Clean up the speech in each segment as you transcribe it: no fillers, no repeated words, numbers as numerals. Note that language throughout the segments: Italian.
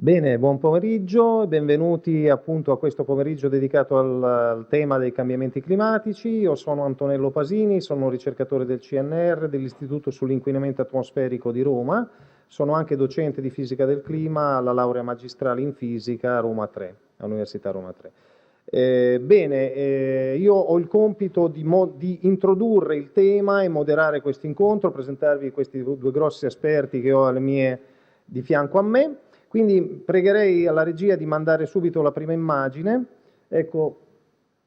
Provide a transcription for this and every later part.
Bene, buon pomeriggio e benvenuti appunto a questo pomeriggio dedicato al tema dei cambiamenti climatici. Io sono Antonello Pasini, sono un ricercatore del CNR, dell'Istituto sull'inquinamento atmosferico di Roma. Sono anche docente di fisica del clima alla laurea magistrale in fisica a Roma 3, all'Università Roma 3. Io ho il compito di introdurre il tema e moderare questo incontro, presentarvi questi due grossi esperti che ho di fianco a me. Quindi pregherei alla regia di mandare subito la prima immagine. Ecco,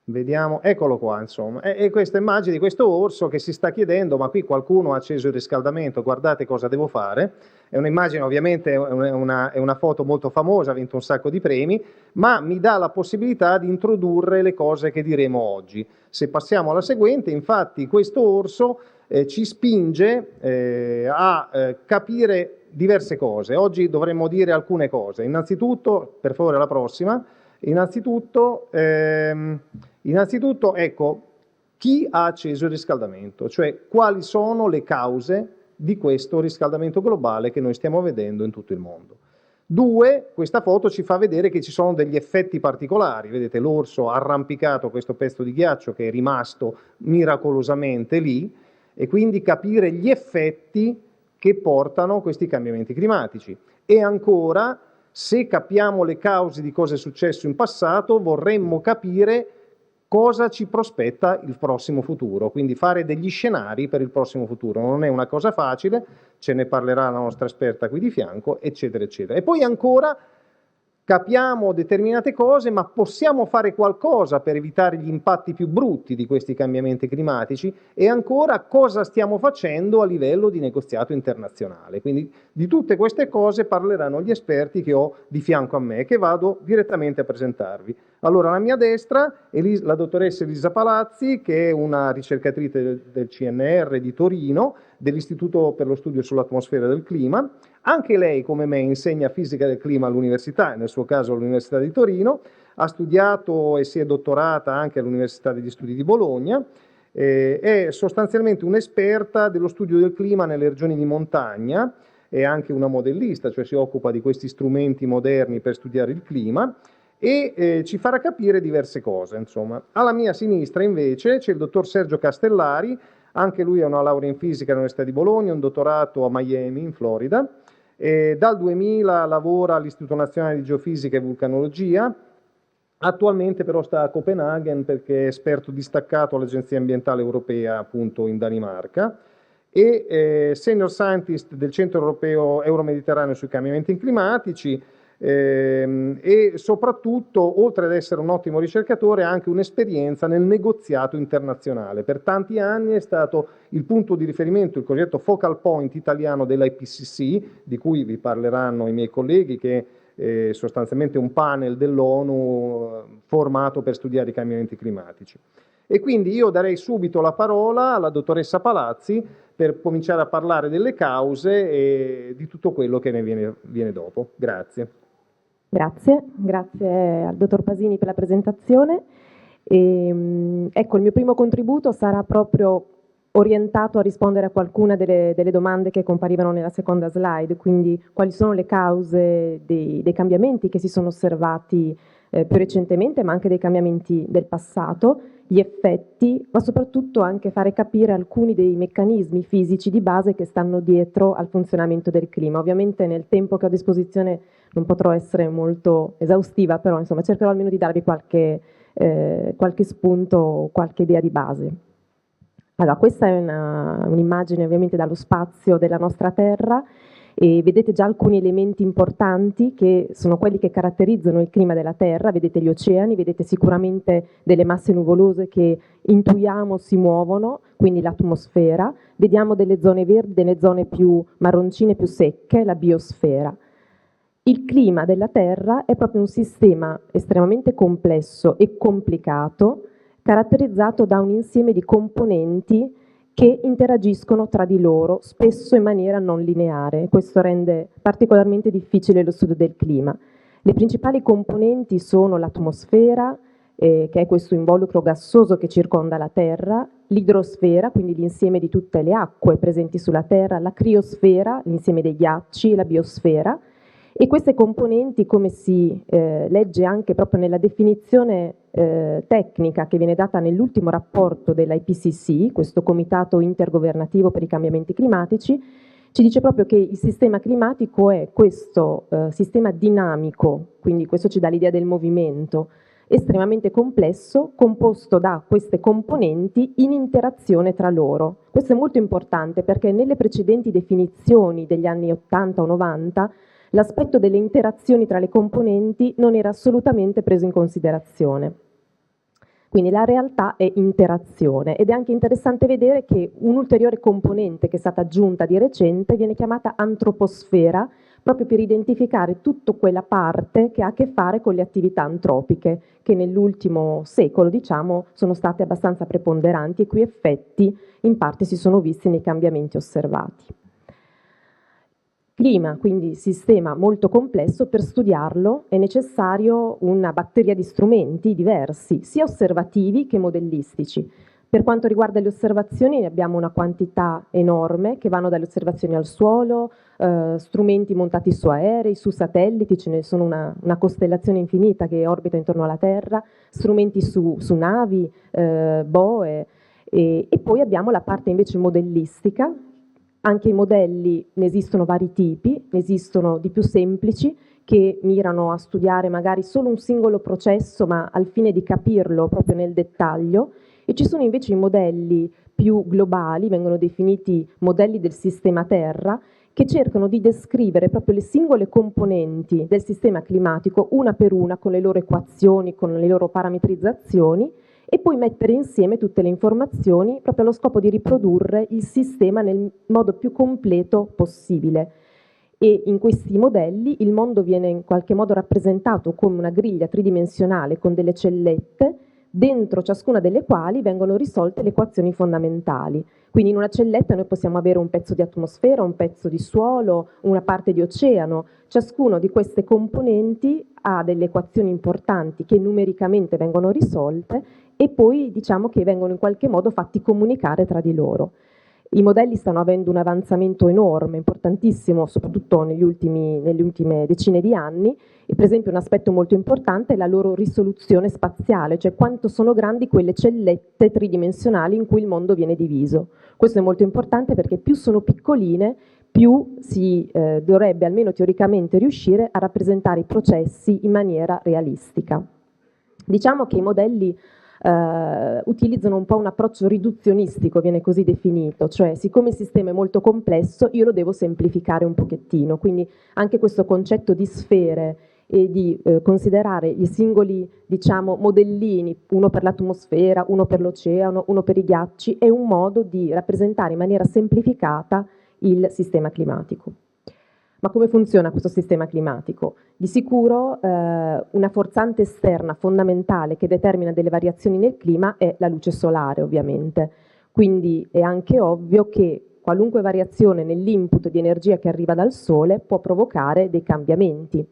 vediamo, eccolo qua, insomma. E questa immagine di questo orso che si sta chiedendo, ma qui qualcuno ha acceso il riscaldamento, guardate cosa devo fare. È un'immagine, ovviamente, è una foto molto famosa, ha vinto un sacco di premi, ma mi dà la possibilità di introdurre le cose che diremo oggi. Se passiamo alla seguente, infatti, questo orso ci spinge a capire diverse cose. Oggi dovremmo dire alcune cose. Innanzitutto, per favore la prossima, innanzitutto, ecco, chi ha acceso il riscaldamento? Cioè, quali sono le cause di questo riscaldamento globale che noi stiamo vedendo in tutto il mondo? Due, questa foto ci fa vedere che ci sono degli effetti particolari. Vedete l'orso arrampicato, questo pezzo di ghiaccio che è rimasto miracolosamente lì, e quindi capire gli effetti che portano questi cambiamenti climatici. E ancora, se capiamo le cause di cosa è successo in passato, vorremmo capire cosa ci prospetta il prossimo futuro, quindi fare degli scenari per il prossimo futuro. Non è una cosa facile, ce ne parlerà la nostra esperta qui di fianco, eccetera, eccetera. E poi ancora capiamo determinate cose, ma possiamo fare qualcosa per evitare gli impatti più brutti di questi cambiamenti climatici, e ancora cosa stiamo facendo a livello di negoziato internazionale. Quindi di tutte queste cose parleranno gli esperti che ho di fianco a me, che vado direttamente a presentarvi. Allora, alla mia destra è la dottoressa Elisa Palazzi, che è una ricercatrice del CNR di Torino, dell'Istituto per lo studio sull'atmosfera e del clima. Anche lei, come me, insegna fisica del clima all'università, nel suo caso all'Università di Torino, ha studiato e si è dottorata anche all'Università degli Studi di Bologna, è sostanzialmente un'esperta dello studio del clima nelle regioni di montagna, è anche una modellista, cioè si occupa di questi strumenti moderni per studiare il clima, e ci farà capire diverse cose, insomma. Alla mia sinistra, invece, c'è il dottor Sergio Castellari, anche lui ha una laurea in fisica all'Università di Bologna, un dottorato a Miami, in Florida. Dal 2000 lavora all'Istituto Nazionale di Geofisica e Vulcanologia, attualmente però sta a Copenaghen perché è esperto distaccato all'Agenzia Ambientale Europea, appunto in Danimarca, e senior scientist del Centro Europeo Euromediterraneo sui cambiamenti climatici, e soprattutto, oltre ad essere un ottimo ricercatore, ha anche un'esperienza nel negoziato internazionale. Per tanti anni è stato il punto di riferimento, il cosiddetto focal point italiano dell'IPCC, di cui vi parleranno i miei colleghi, che è sostanzialmente un panel dell'ONU formato per studiare i cambiamenti climatici. E quindi io darei subito la parola alla dottoressa Palazzi per cominciare a parlare delle cause e di tutto quello che ne viene dopo. Grazie. Grazie al dottor Pasini per la presentazione. Ecco, il mio primo contributo sarà proprio orientato a rispondere a qualcuna delle domande che comparivano nella seconda slide, quindi quali sono le cause dei cambiamenti che si sono osservati più recentemente, ma anche dei cambiamenti del passato, gli effetti, ma soprattutto anche fare capire alcuni dei meccanismi fisici di base che stanno dietro al funzionamento del clima. Ovviamente nel tempo che ho a disposizione non potrò essere molto esaustiva, però insomma cercherò almeno di darvi qualche spunto, qualche idea di base. Allora, questa è un'immagine ovviamente dallo spazio della nostra Terra, e vedete già alcuni elementi importanti che sono quelli che caratterizzano il clima della Terra. Vedete gli oceani, vedete sicuramente delle masse nuvolose che intuiamo si muovono, quindi l'atmosfera, vediamo delle zone verdi, delle zone più marroncine, più secche, la biosfera. Il clima della Terra è proprio un sistema estremamente complesso e complicato, caratterizzato da un insieme di componenti che interagiscono tra di loro, spesso in maniera non lineare. Questo rende particolarmente difficile lo studio del clima. Le principali componenti sono l'atmosfera, che è questo involucro gassoso che circonda la Terra, l'idrosfera, quindi l'insieme di tutte le acque presenti sulla Terra, la criosfera, l'insieme dei ghiacci, la biosfera, E queste componenti, come si legge anche proprio nella definizione tecnica che viene data nell'ultimo rapporto dell'IPCC, questo Comitato Intergovernativo per i Cambiamenti Climatici, ci dice proprio che il sistema climatico è questo sistema dinamico, quindi questo ci dà l'idea del movimento, estremamente complesso, composto da queste componenti in interazione tra loro. Questo è molto importante perché nelle precedenti definizioni degli anni 80 o 90 l'aspetto delle interazioni tra le componenti non era assolutamente preso in considerazione. Quindi la realtà è interazione ed è anche interessante vedere che un'ulteriore componente che è stata aggiunta di recente viene chiamata antroposfera, proprio per identificare tutta quella parte che ha a che fare con le attività antropiche, che nell'ultimo secolo, diciamo, sono state abbastanza preponderanti e cui effetti in parte si sono visti nei cambiamenti osservati. Clima, quindi sistema molto complesso, per studiarlo è necessario una batteria di strumenti diversi, sia osservativi che modellistici. Per quanto riguarda le osservazioni abbiamo una quantità enorme che vanno dalle osservazioni al suolo, strumenti montati su aerei, su satelliti, ce ne sono una costellazione infinita che orbita intorno alla Terra, strumenti su navi, boe, e poi abbiamo la parte invece modellistica. Anche i modelli ne esistono vari tipi, ne esistono di più semplici che mirano a studiare magari solo un singolo processo ma al fine di capirlo proprio nel dettaglio, e ci sono invece i modelli più globali, vengono definiti modelli del sistema Terra, che cercano di descrivere proprio le singole componenti del sistema climatico una per una con le loro equazioni, con le loro parametrizzazioni, e poi mettere insieme tutte le informazioni proprio allo scopo di riprodurre il sistema nel modo più completo possibile. E in questi modelli il mondo viene in qualche modo rappresentato come una griglia tridimensionale con delle cellette, dentro ciascuna delle quali vengono risolte le equazioni fondamentali. Quindi in una celletta noi possiamo avere un pezzo di atmosfera, un pezzo di suolo, una parte di oceano. Ciascuno di queste componenti ha delle equazioni importanti che numericamente vengono risolte e poi diciamo che vengono in qualche modo fatti comunicare tra di loro. I modelli stanno avendo un avanzamento enorme, importantissimo, soprattutto nelle ultime decine di anni, e per esempio un aspetto molto importante è la loro risoluzione spaziale, cioè quanto sono grandi quelle cellette tridimensionali in cui il mondo viene diviso. Questo è molto importante perché più sono piccoline, più si dovrebbe almeno teoricamente riuscire a rappresentare i processi in maniera realistica. Diciamo che i modelli utilizzano un po' un approccio riduzionistico, viene così definito, cioè siccome il sistema è molto complesso io lo devo semplificare un pochettino, quindi anche questo concetto di sfere e di considerare i singoli, diciamo, modellini, uno per l'atmosfera, uno per l'oceano, uno per i ghiacci, è un modo di rappresentare in maniera semplificata il sistema climatico. Ma come funziona questo sistema climatico? Di sicuro una forzante esterna fondamentale che determina delle variazioni nel clima è la luce solare, ovviamente. Quindi è anche ovvio che qualunque variazione nell'input di energia che arriva dal Sole può provocare dei cambiamenti.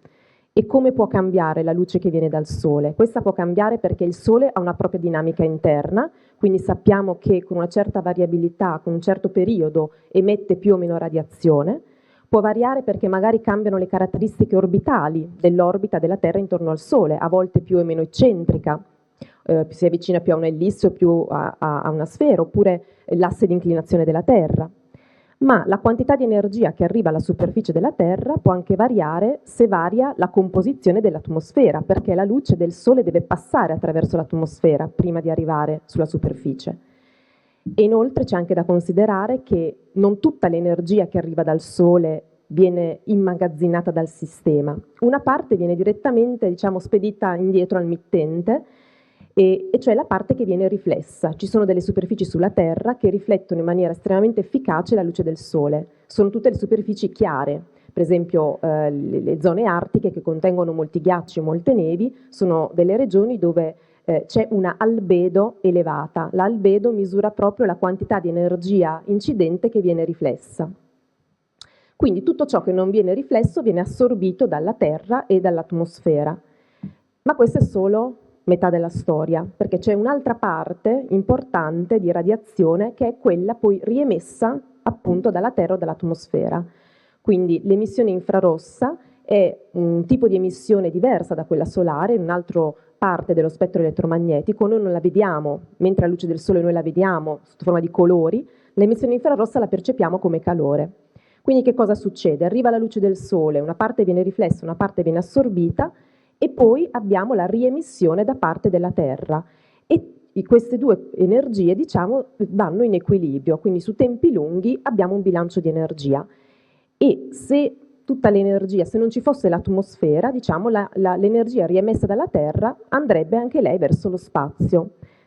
E come può cambiare la luce che viene dal Sole? Questa può cambiare perché il Sole ha una propria dinamica interna, quindi sappiamo che con una certa variabilità, con un certo periodo, emette più o meno radiazione. Può variare perché magari cambiano le caratteristiche orbitali dell'orbita della Terra intorno al Sole, a volte più o meno eccentrica, si avvicina più a un'ellisse o più a una sfera, oppure l'asse di inclinazione della Terra. Ma la quantità di energia che arriva alla superficie della Terra può anche variare se varia la composizione dell'atmosfera, perché la luce del Sole deve passare attraverso l'atmosfera prima di arrivare sulla superficie. E inoltre c'è anche da considerare che non tutta l'energia che arriva dal Sole viene immagazzinata dal sistema. Una parte viene direttamente, diciamo, spedita indietro al mittente, e cioè la parte che viene riflessa. Ci sono delle superfici sulla Terra che riflettono in maniera estremamente efficace la luce del Sole. Sono tutte le superfici chiare. Per esempio le zone artiche che contengono molti ghiacci e molte nevi sono delle regioni dove c'è una albedo elevata. L'albedo misura proprio la quantità di energia incidente che viene riflessa. Quindi tutto ciò che non viene riflesso viene assorbito dalla Terra e dall'atmosfera. Ma questa è solo metà della storia, perché c'è un'altra parte importante di radiazione che è quella poi riemessa appunto dalla Terra o dall'atmosfera. Quindi l'emissione infrarossa è un tipo di emissione diversa da quella solare, in un'altra parte dello spettro elettromagnetico, noi non la vediamo, mentre la luce del Sole noi la vediamo sotto forma di colori, l'emissione infrarossa la percepiamo come calore. Quindi che cosa succede? Arriva la luce del Sole, una parte viene riflessa, una parte viene assorbita e poi abbiamo la riemissione da parte della Terra. E queste due energie, diciamo, vanno in equilibrio, quindi su tempi lunghi abbiamo un bilancio di energia. E se tutta l'energia, se non ci fosse l'atmosfera, diciamo, l'energia riemessa dalla Terra andrebbe anche lei verso lo spazio.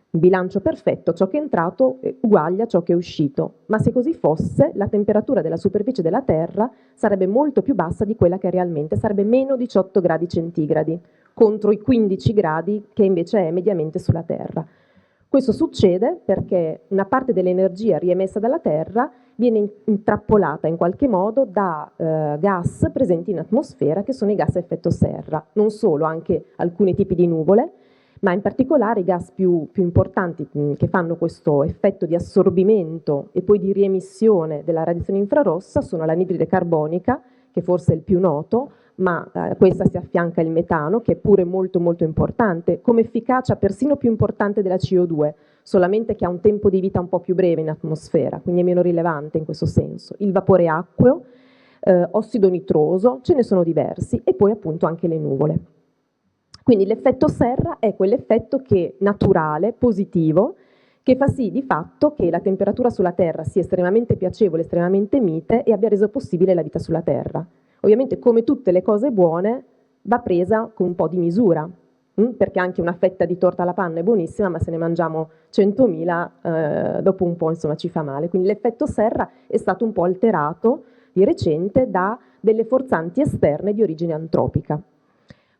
Un bilancio perfetto, ciò che è entrato è uguale a ciò che è uscito. Ma se così fosse, la temperatura della superficie della Terra sarebbe molto più bassa di quella che è realmente, sarebbe meno 18 gradi centigradi, contro i 15 gradi che invece è mediamente sulla Terra. Questo succede perché una parte dell'energia riemessa dalla Terra viene intrappolata in qualche modo da gas presenti in atmosfera, che sono i gas a effetto serra. Non solo, anche alcuni tipi di nuvole, ma in particolare i gas più importanti che fanno questo effetto di assorbimento e poi di riemissione della radiazione infrarossa sono l'anidride carbonica, che forse è il più noto, ma a questa si affianca il metano, che è pure molto molto importante, come efficacia persino più importante della CO2, solamente che ha un tempo di vita un po' più breve in atmosfera, quindi è meno rilevante in questo senso. Il vapore acqueo, ossido nitroso, ce ne sono diversi, e poi appunto anche le nuvole. Quindi l'effetto serra è quell'effetto che naturale, positivo, che fa sì di fatto che la temperatura sulla Terra sia estremamente piacevole, estremamente mite e abbia reso possibile la vita sulla Terra. Ovviamente, come tutte le cose buone, va presa con un po' di misura, perché anche una fetta di torta alla panna è buonissima, ma se ne mangiamo 100.000, dopo un po' insomma ci fa male. Quindi l'effetto serra è stato un po' alterato di recente da delle forzanti esterne di origine antropica.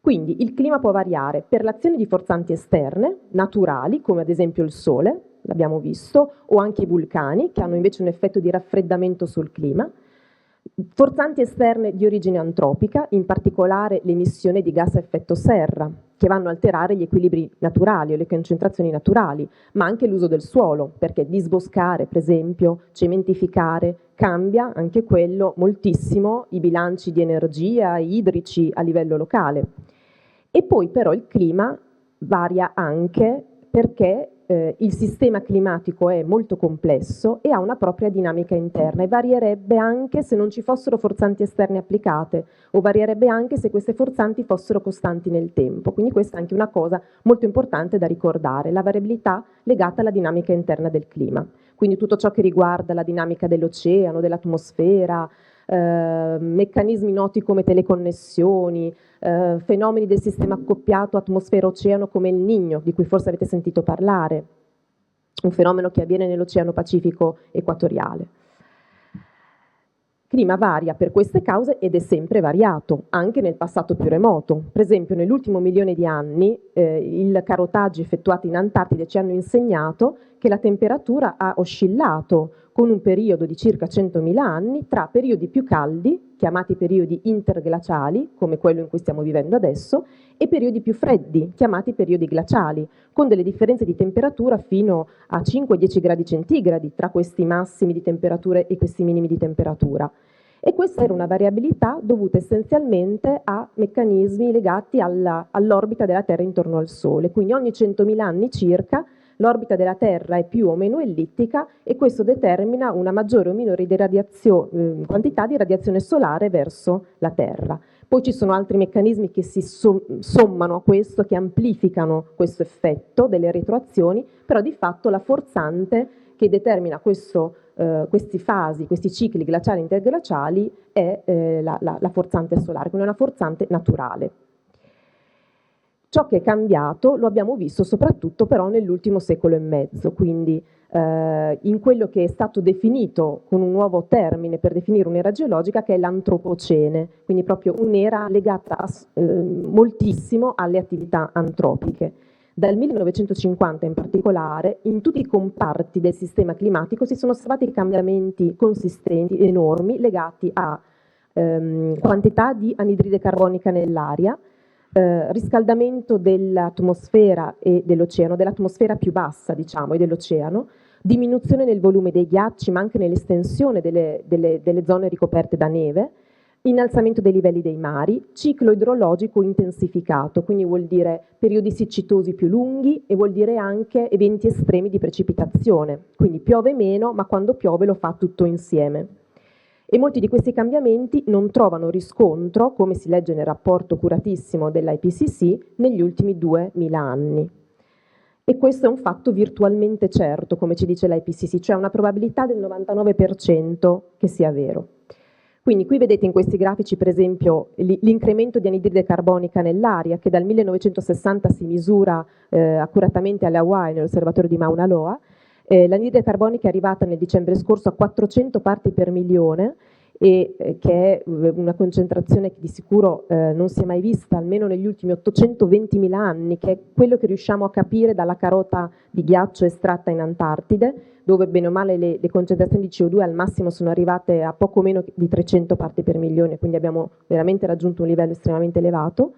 Quindi il clima può variare per l'azione di forzanti esterne, naturali, come ad esempio il Sole, l'abbiamo visto, o anche i vulcani, che hanno invece un effetto di raffreddamento sul clima. Forzanti esterne di origine antropica, in particolare l'emissione di gas a effetto serra, che vanno a alterare gli equilibri naturali o le concentrazioni naturali, ma anche l'uso del suolo, perché disboscare, per esempio, cementificare, cambia anche quello moltissimo i bilanci di energia idrici a livello locale. E poi però il clima varia anche perché il sistema climatico è molto complesso e ha una propria dinamica interna e varierebbe anche se non ci fossero forzanti esterne applicate o varierebbe anche se queste forzanti fossero costanti nel tempo. Quindi questa è anche una cosa molto importante da ricordare, la variabilità legata alla dinamica interna del clima. Quindi tutto ciò che riguarda la dinamica dell'oceano, dell'atmosfera, meccanismi noti come teleconnessioni, fenomeni del sistema accoppiato atmosfera-oceano come il Niño, di cui forse avete sentito parlare, un fenomeno che avviene nell'Oceano Pacifico equatoriale. Il clima varia per queste cause ed è sempre variato, anche nel passato più remoto. Per esempio, nell'ultimo 1.000.000 di anni, i carotaggi effettuati in Antartide ci hanno insegnato che la temperatura ha oscillato con un periodo di circa 100.000 anni tra periodi più caldi, chiamati periodi interglaciali, come quello in cui stiamo vivendo adesso, e periodi più freddi, chiamati periodi glaciali, con delle differenze di temperatura fino a 5-10 gradi centigradi tra questi massimi di temperatura e questi minimi di temperatura. E questa era una variabilità dovuta essenzialmente a meccanismi legati all'orbita della Terra intorno al Sole. Quindi ogni 100.000 anni circa l'orbita della Terra è più o meno ellittica e questo determina una maggiore o minore quantità di radiazione solare verso la Terra. Poi ci sono altri meccanismi che si sommano a questo, che amplificano questo effetto delle retroazioni, però di fatto la forzante che determina questi fasi, questi cicli glaciali e interglaciali è la forzante solare, quindi è una forzante naturale. Ciò che è cambiato lo abbiamo visto soprattutto però nell'ultimo secolo e mezzo, quindi in quello che è stato definito con un nuovo termine per definire un'era geologica che è l'antropocene, quindi proprio un'era legata moltissimo alle attività antropiche. Dal 1950 in particolare, in tutti i comparti del sistema climatico si sono osservati cambiamenti consistenti, enormi, legati a quantità di anidride carbonica nell'aria, riscaldamento dell'atmosfera e dell'oceano, dell'atmosfera più bassa diciamo e dell'oceano, diminuzione nel volume dei ghiacci ma anche nell'estensione delle zone ricoperte da neve, innalzamento dei livelli dei mari, ciclo idrologico intensificato, quindi vuol dire periodi siccitosi più lunghi e vuol dire anche eventi estremi di precipitazione, quindi piove meno, ma quando piove lo fa tutto insieme. E molti di questi cambiamenti non trovano riscontro, come si legge nel rapporto curatissimo dell'IPCC, negli ultimi 2000 anni. E questo è un fatto virtualmente certo, come ci dice l'IPCC, cioè una probabilità del 99% che sia vero. Quindi qui vedete in questi grafici per esempio l'incremento di anidride carbonica nell'aria che dal 1960 si misura accuratamente alle Hawaii nell'osservatorio di Mauna Loa. L'anidride carbonica è arrivata nel dicembre scorso a 400 parti per milione e che è una concentrazione che di sicuro non si è mai vista almeno negli ultimi 820.000 anni, che è quello che riusciamo a capire dalla carota di ghiaccio estratta in Antartide, dove bene o male le concentrazioni di CO2 al massimo sono arrivate a poco meno di 300 parti per milione, quindi abbiamo veramente raggiunto un livello estremamente elevato.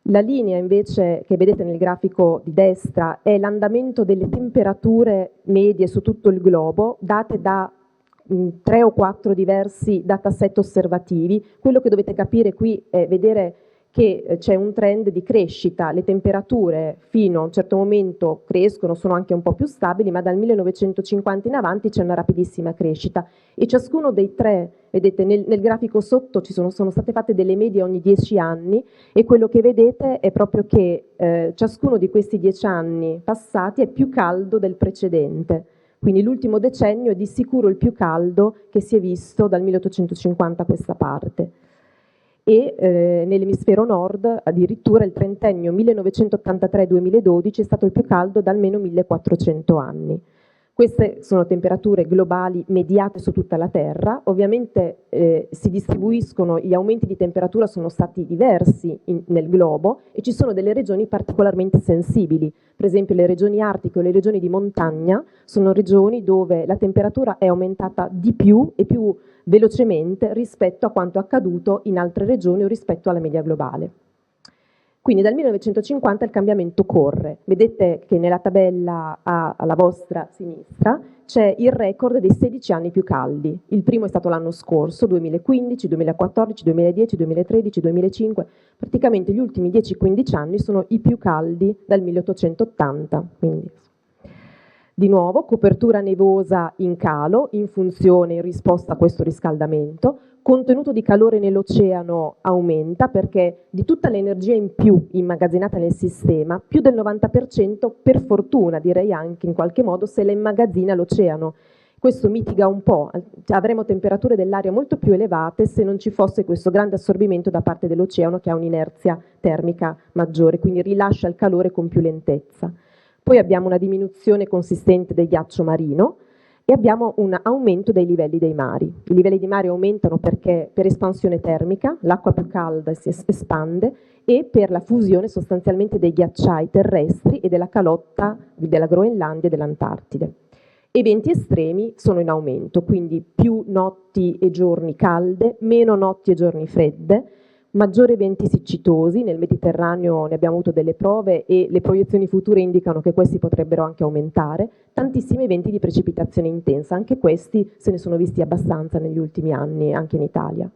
La linea invece che vedete nel grafico di destra è l'andamento delle temperature medie su tutto il globo, date da 3 o 4 diversi dataset osservativi. Quello che dovete capire qui è vedere che c'è un trend di crescita, le temperature fino a un certo momento crescono, sono anche un po' più stabili, ma dal 1950 in avanti c'è una rapidissima crescita e ciascuno dei tre, vedete nel grafico sotto sono state fatte delle medie ogni 10 anni e quello che vedete è proprio che ciascuno di questi 10 anni passati è più caldo del precedente. Quindi l'ultimo decennio è di sicuro il più caldo che si è visto dal 1850 a questa parte. E nell'emisfero nord addirittura il trentennio 1983-2012 è stato il più caldo da almeno 1400 anni. Queste sono temperature globali mediate su tutta la Terra, ovviamente si distribuiscono, gli aumenti di temperatura sono stati diversi nel globo e ci sono delle regioni particolarmente sensibili, per esempio le regioni artiche o le regioni di montagna sono regioni dove la temperatura è aumentata di più e più velocemente rispetto a quanto accaduto in altre regioni o rispetto alla media globale. Quindi dal 1950 il cambiamento corre. Vedete che nella tabella alla vostra sinistra c'è il record dei 16 anni più caldi. Il primo è stato l'anno scorso, 2015, 2014, 2010, 2013, 2005. Praticamente gli ultimi 10-15 anni sono i più caldi dal 1880. Quindi. Di nuovo, copertura nevosa in calo, in funzione, in risposta a questo riscaldamento. Contenuto di calore nell'oceano aumenta perché di tutta l'energia in più immagazzinata nel sistema, più del 90% per fortuna direi anche in qualche modo se la immagazzina l'oceano. Questo mitiga un po', avremo temperature dell'aria molto più elevate se non ci fosse questo grande assorbimento da parte dell'oceano che ha un'inerzia termica maggiore, quindi rilascia il calore con più lentezza. Poi abbiamo una diminuzione consistente del ghiaccio marino, e abbiamo un aumento dei livelli dei mari. I livelli dei mari aumentano perché per espansione termica, l'acqua più calda si espande e per la fusione sostanzialmente dei ghiacciai terrestri e della calotta della Groenlandia e dell'Antartide. Eventi estremi sono in aumento, quindi più notti e giorni calde, meno notti e giorni fredde, maggiori eventi siccitosi, nel Mediterraneo ne abbiamo avuto delle prove e le proiezioni future indicano che questi potrebbero anche aumentare, tantissimi eventi di precipitazione intensa, anche questi se ne sono visti abbastanza negli ultimi anni, anche in Italia.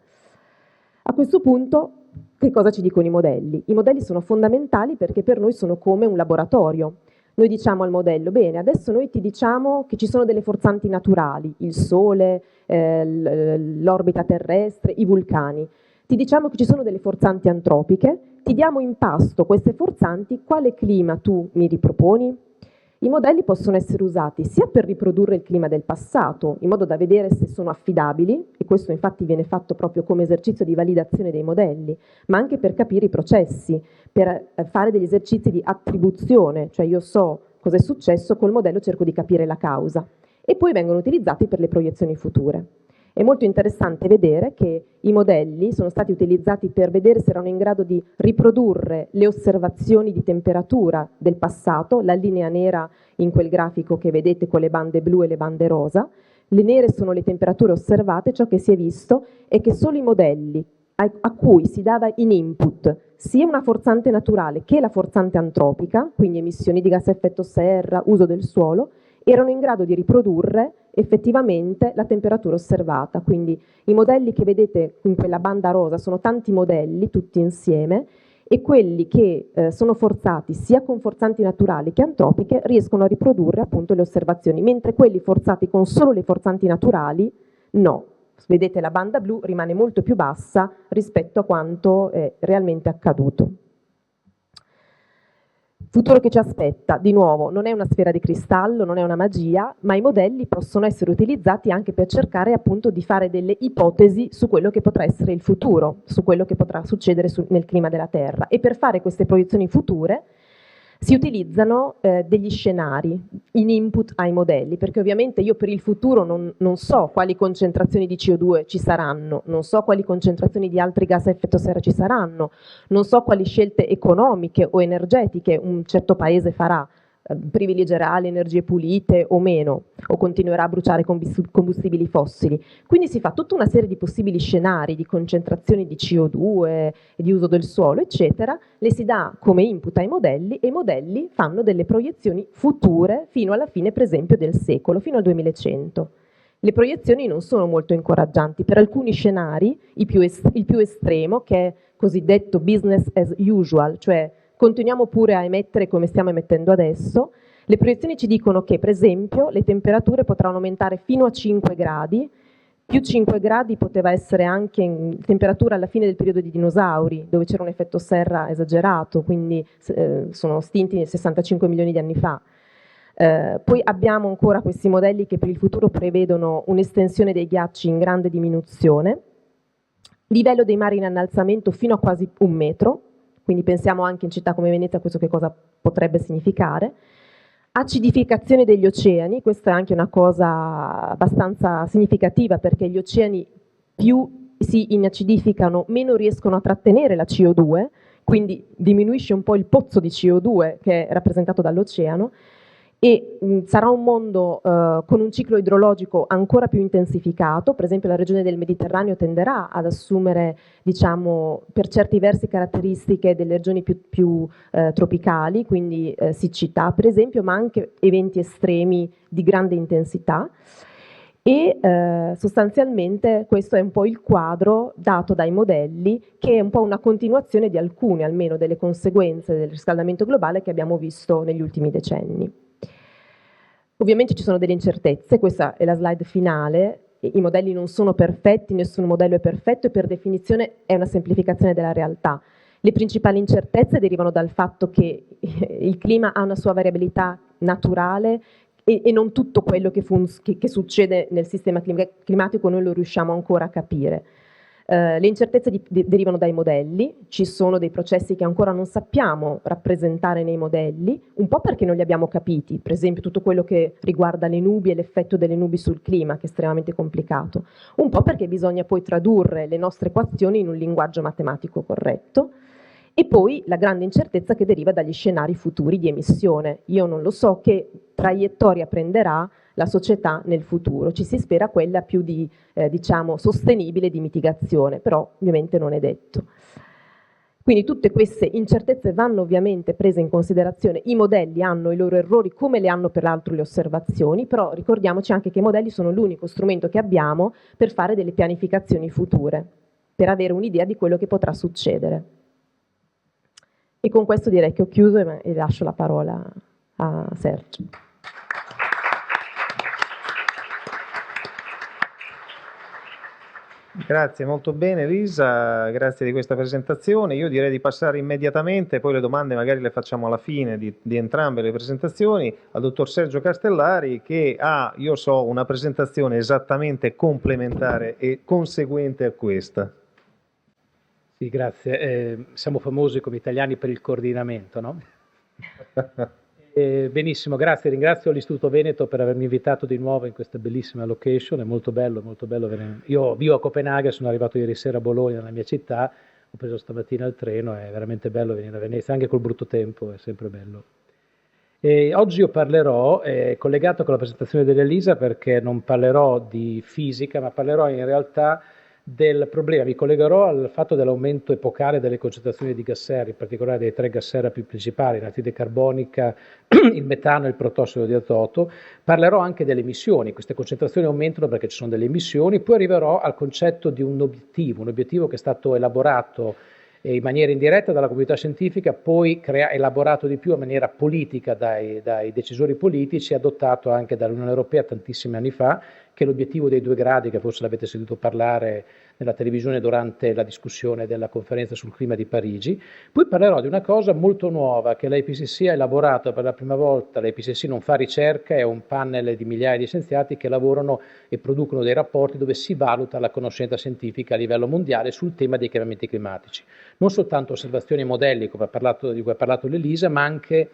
A questo punto, che cosa ci dicono i modelli? I modelli sono fondamentali perché per noi sono come un laboratorio. Noi diciamo al modello, bene, adesso noi ti diciamo che ci sono delle forzanti naturali, il Sole, l'orbita terrestre, i vulcani. Ti diciamo che ci sono delle forzanti antropiche, ti diamo in pasto queste forzanti, quale clima tu mi riproponi? I modelli possono essere usati sia per riprodurre il clima del passato, in modo da vedere se sono affidabili, e questo infatti viene fatto proprio come esercizio di validazione dei modelli, ma anche per capire i processi, per fare degli esercizi di attribuzione, cioè io so cosa è successo, col modello cerco di capire la causa, e poi vengono utilizzati per le proiezioni future. È molto interessante vedere che i modelli sono stati utilizzati per vedere se erano in grado di riprodurre le osservazioni di temperatura del passato, la linea nera in quel grafico che vedete con le bande blu e le bande rosa. Le nere sono le temperature osservate, ciò che si è visto è che solo i modelli a cui si dava in input sia una forzante naturale che la forzante antropica, quindi emissioni di gas a effetto serra, uso del suolo, erano in grado di riprodurre effettivamente la temperatura osservata. Quindi i modelli che vedete in quella banda rosa sono tanti modelli tutti insieme, e quelli che sono forzati sia con forzanti naturali che antropiche riescono a riprodurre appunto le osservazioni, mentre quelli forzati con solo le forzanti naturali no. Vedete, la banda blu rimane molto più bassa rispetto a quanto è realmente accaduto. Futuro che ci aspetta, di nuovo, non è una sfera di cristallo, non è una magia, ma i modelli possono essere utilizzati anche per cercare appunto di fare delle ipotesi su quello che potrà essere il futuro, su quello che potrà succedere nel clima della Terra. E per fare queste proiezioni future si utilizzano degli scenari in input ai modelli, perché ovviamente io per il futuro non so quali concentrazioni di CO2 ci saranno, non so quali concentrazioni di altri gas a effetto serra ci saranno, non so quali scelte economiche o energetiche un certo paese farà, privilegerà le energie pulite o meno, o continuerà a bruciare combustibili fossili. Quindi si fa tutta una serie di possibili scenari di concentrazioni di CO2 e di uso del suolo, eccetera, le si dà come input ai modelli e i modelli fanno delle proiezioni future fino alla fine, per esempio, del secolo, fino al 2100. Le proiezioni non sono molto incoraggianti. Per alcuni scenari, il più estremo, che è cosiddetto business as usual, cioè continuiamo pure a emettere come stiamo emettendo adesso, le proiezioni ci dicono che, per esempio, le temperature potranno aumentare fino a 5 gradi, più 5 gradi poteva essere anche in temperatura alla fine del periodo dei dinosauri, dove c'era un effetto serra esagerato, quindi sono estinti 65 milioni di anni fa. Poi abbiamo ancora questi modelli che per il futuro prevedono un'estensione dei ghiacci in grande diminuzione, livello dei mari in innalzamento fino a quasi 1 metro, quindi pensiamo anche in città come Venezia a questo che cosa potrebbe significare. Acidificazione degli oceani, questa è anche una cosa abbastanza significativa perché gli oceani più si inacidificano, meno riescono a trattenere la CO2, quindi diminuisce un po' il pozzo di CO2 che è rappresentato dall'oceano, e sarà un mondo con un ciclo idrologico ancora più intensificato. Per esempio la regione del Mediterraneo tenderà ad assumere, diciamo, per certi versi caratteristiche delle regioni più tropicali, quindi siccità per esempio, ma anche eventi estremi di grande intensità. E sostanzialmente questo è un po' il quadro dato dai modelli, che è un po' una continuazione di alcune almeno delle conseguenze del riscaldamento globale che abbiamo visto negli ultimi decenni. Ovviamente ci sono delle incertezze, questa è la slide finale, i modelli non sono perfetti, nessun modello è perfetto e per definizione è una semplificazione della realtà. Le principali incertezze derivano dal fatto che il clima ha una sua variabilità naturale e non tutto quello che succede nel sistema climatico noi lo riusciamo ancora a capire. Le incertezze derivano dai modelli, ci sono dei processi che ancora non sappiamo rappresentare nei modelli, un po' perché non li abbiamo capiti, per esempio tutto quello che riguarda le nubi e l'effetto delle nubi sul clima, che è estremamente complicato, un po' perché bisogna poi tradurre le nostre equazioni in un linguaggio matematico corretto, e poi la grande incertezza che deriva dagli scenari futuri di emissione. Io non lo so che traiettoria prenderà la società nel futuro, ci si spera quella più diciamo, sostenibile di mitigazione, però ovviamente non è detto. Quindi tutte queste incertezze vanno ovviamente prese in considerazione, i modelli hanno i loro errori come le hanno peraltro le osservazioni, però ricordiamoci anche che i modelli sono l'unico strumento che abbiamo per fare delle pianificazioni future, per avere un'idea di quello che potrà succedere. E con questo direi che ho chiuso e lascio la parola a Sergio. Grazie, molto bene Elisa, grazie di questa presentazione. Io direi di passare immediatamente, poi le domande magari le facciamo alla fine di entrambe le presentazioni, al dottor Sergio Castellari che ha, io so, una presentazione esattamente complementare e conseguente a questa. Sì, grazie. Siamo famosi come italiani per il coordinamento, no? Benissimo, grazie. Ringrazio l'Istituto Veneto per avermi invitato di nuovo in questa bellissima location, è molto bello venire. Io vivo a Copenaghen, sono arrivato ieri sera a Bologna, nella mia città, ho preso stamattina il treno, è veramente bello venire a Venezia, anche col brutto tempo, è sempre bello. Oggi io parlerò, collegato con la presentazione dell'Elisa, perché non parlerò di fisica, ma parlerò in realtà del problema, mi collegherò al fatto dell'aumento epocale delle concentrazioni di gas serra, in particolare dei 3 gas serra più principali, l'anidride carbonica, il metano e il protossido di azoto. Parlerò anche delle emissioni, queste concentrazioni aumentano perché ci sono delle emissioni, poi arriverò al concetto di un obiettivo che è stato elaborato in maniera indiretta dalla comunità scientifica, poi elaborato di più in maniera politica dai decisori politici, adottato anche dall'Unione Europea tantissimi anni fa, che è l'obiettivo dei 2 gradi, che forse l'avete sentito parlare nella televisione durante la discussione della conferenza sul clima di Parigi. Poi parlerò di una cosa molto nuova che l'IPCC ha elaborato per la prima volta. L'IPCC non fa ricerca, è un panel di migliaia di scienziati che lavorano e producono dei rapporti dove si valuta la conoscenza scientifica a livello mondiale sul tema dei cambiamenti climatici. Non soltanto osservazioni e modelli, come di cui ha parlato l'Elisa, ma anche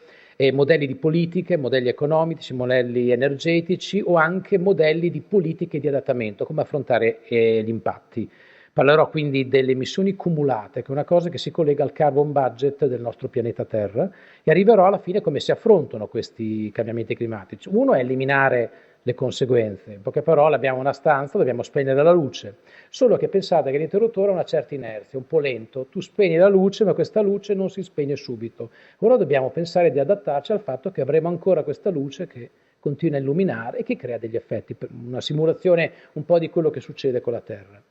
modelli di politiche, modelli economici, modelli energetici o anche modelli di politiche di adattamento, come affrontare gli impatti. Parlerò quindi delle emissioni cumulate, che è una cosa che si collega al carbon budget del nostro pianeta Terra, e arriverò alla fine come si affrontano questi cambiamenti climatici. Uno è eliminare le conseguenze, in poche parole abbiamo una stanza, dobbiamo spegnere la luce, solo che pensate che l'interruttore ha una certa inerzia, un po' lento, tu spegni la luce ma questa luce non si spegne subito, ora dobbiamo pensare di adattarci al fatto che avremo ancora questa luce che continua a illuminare e che crea degli effetti, una simulazione un po' di quello che succede con la Terra.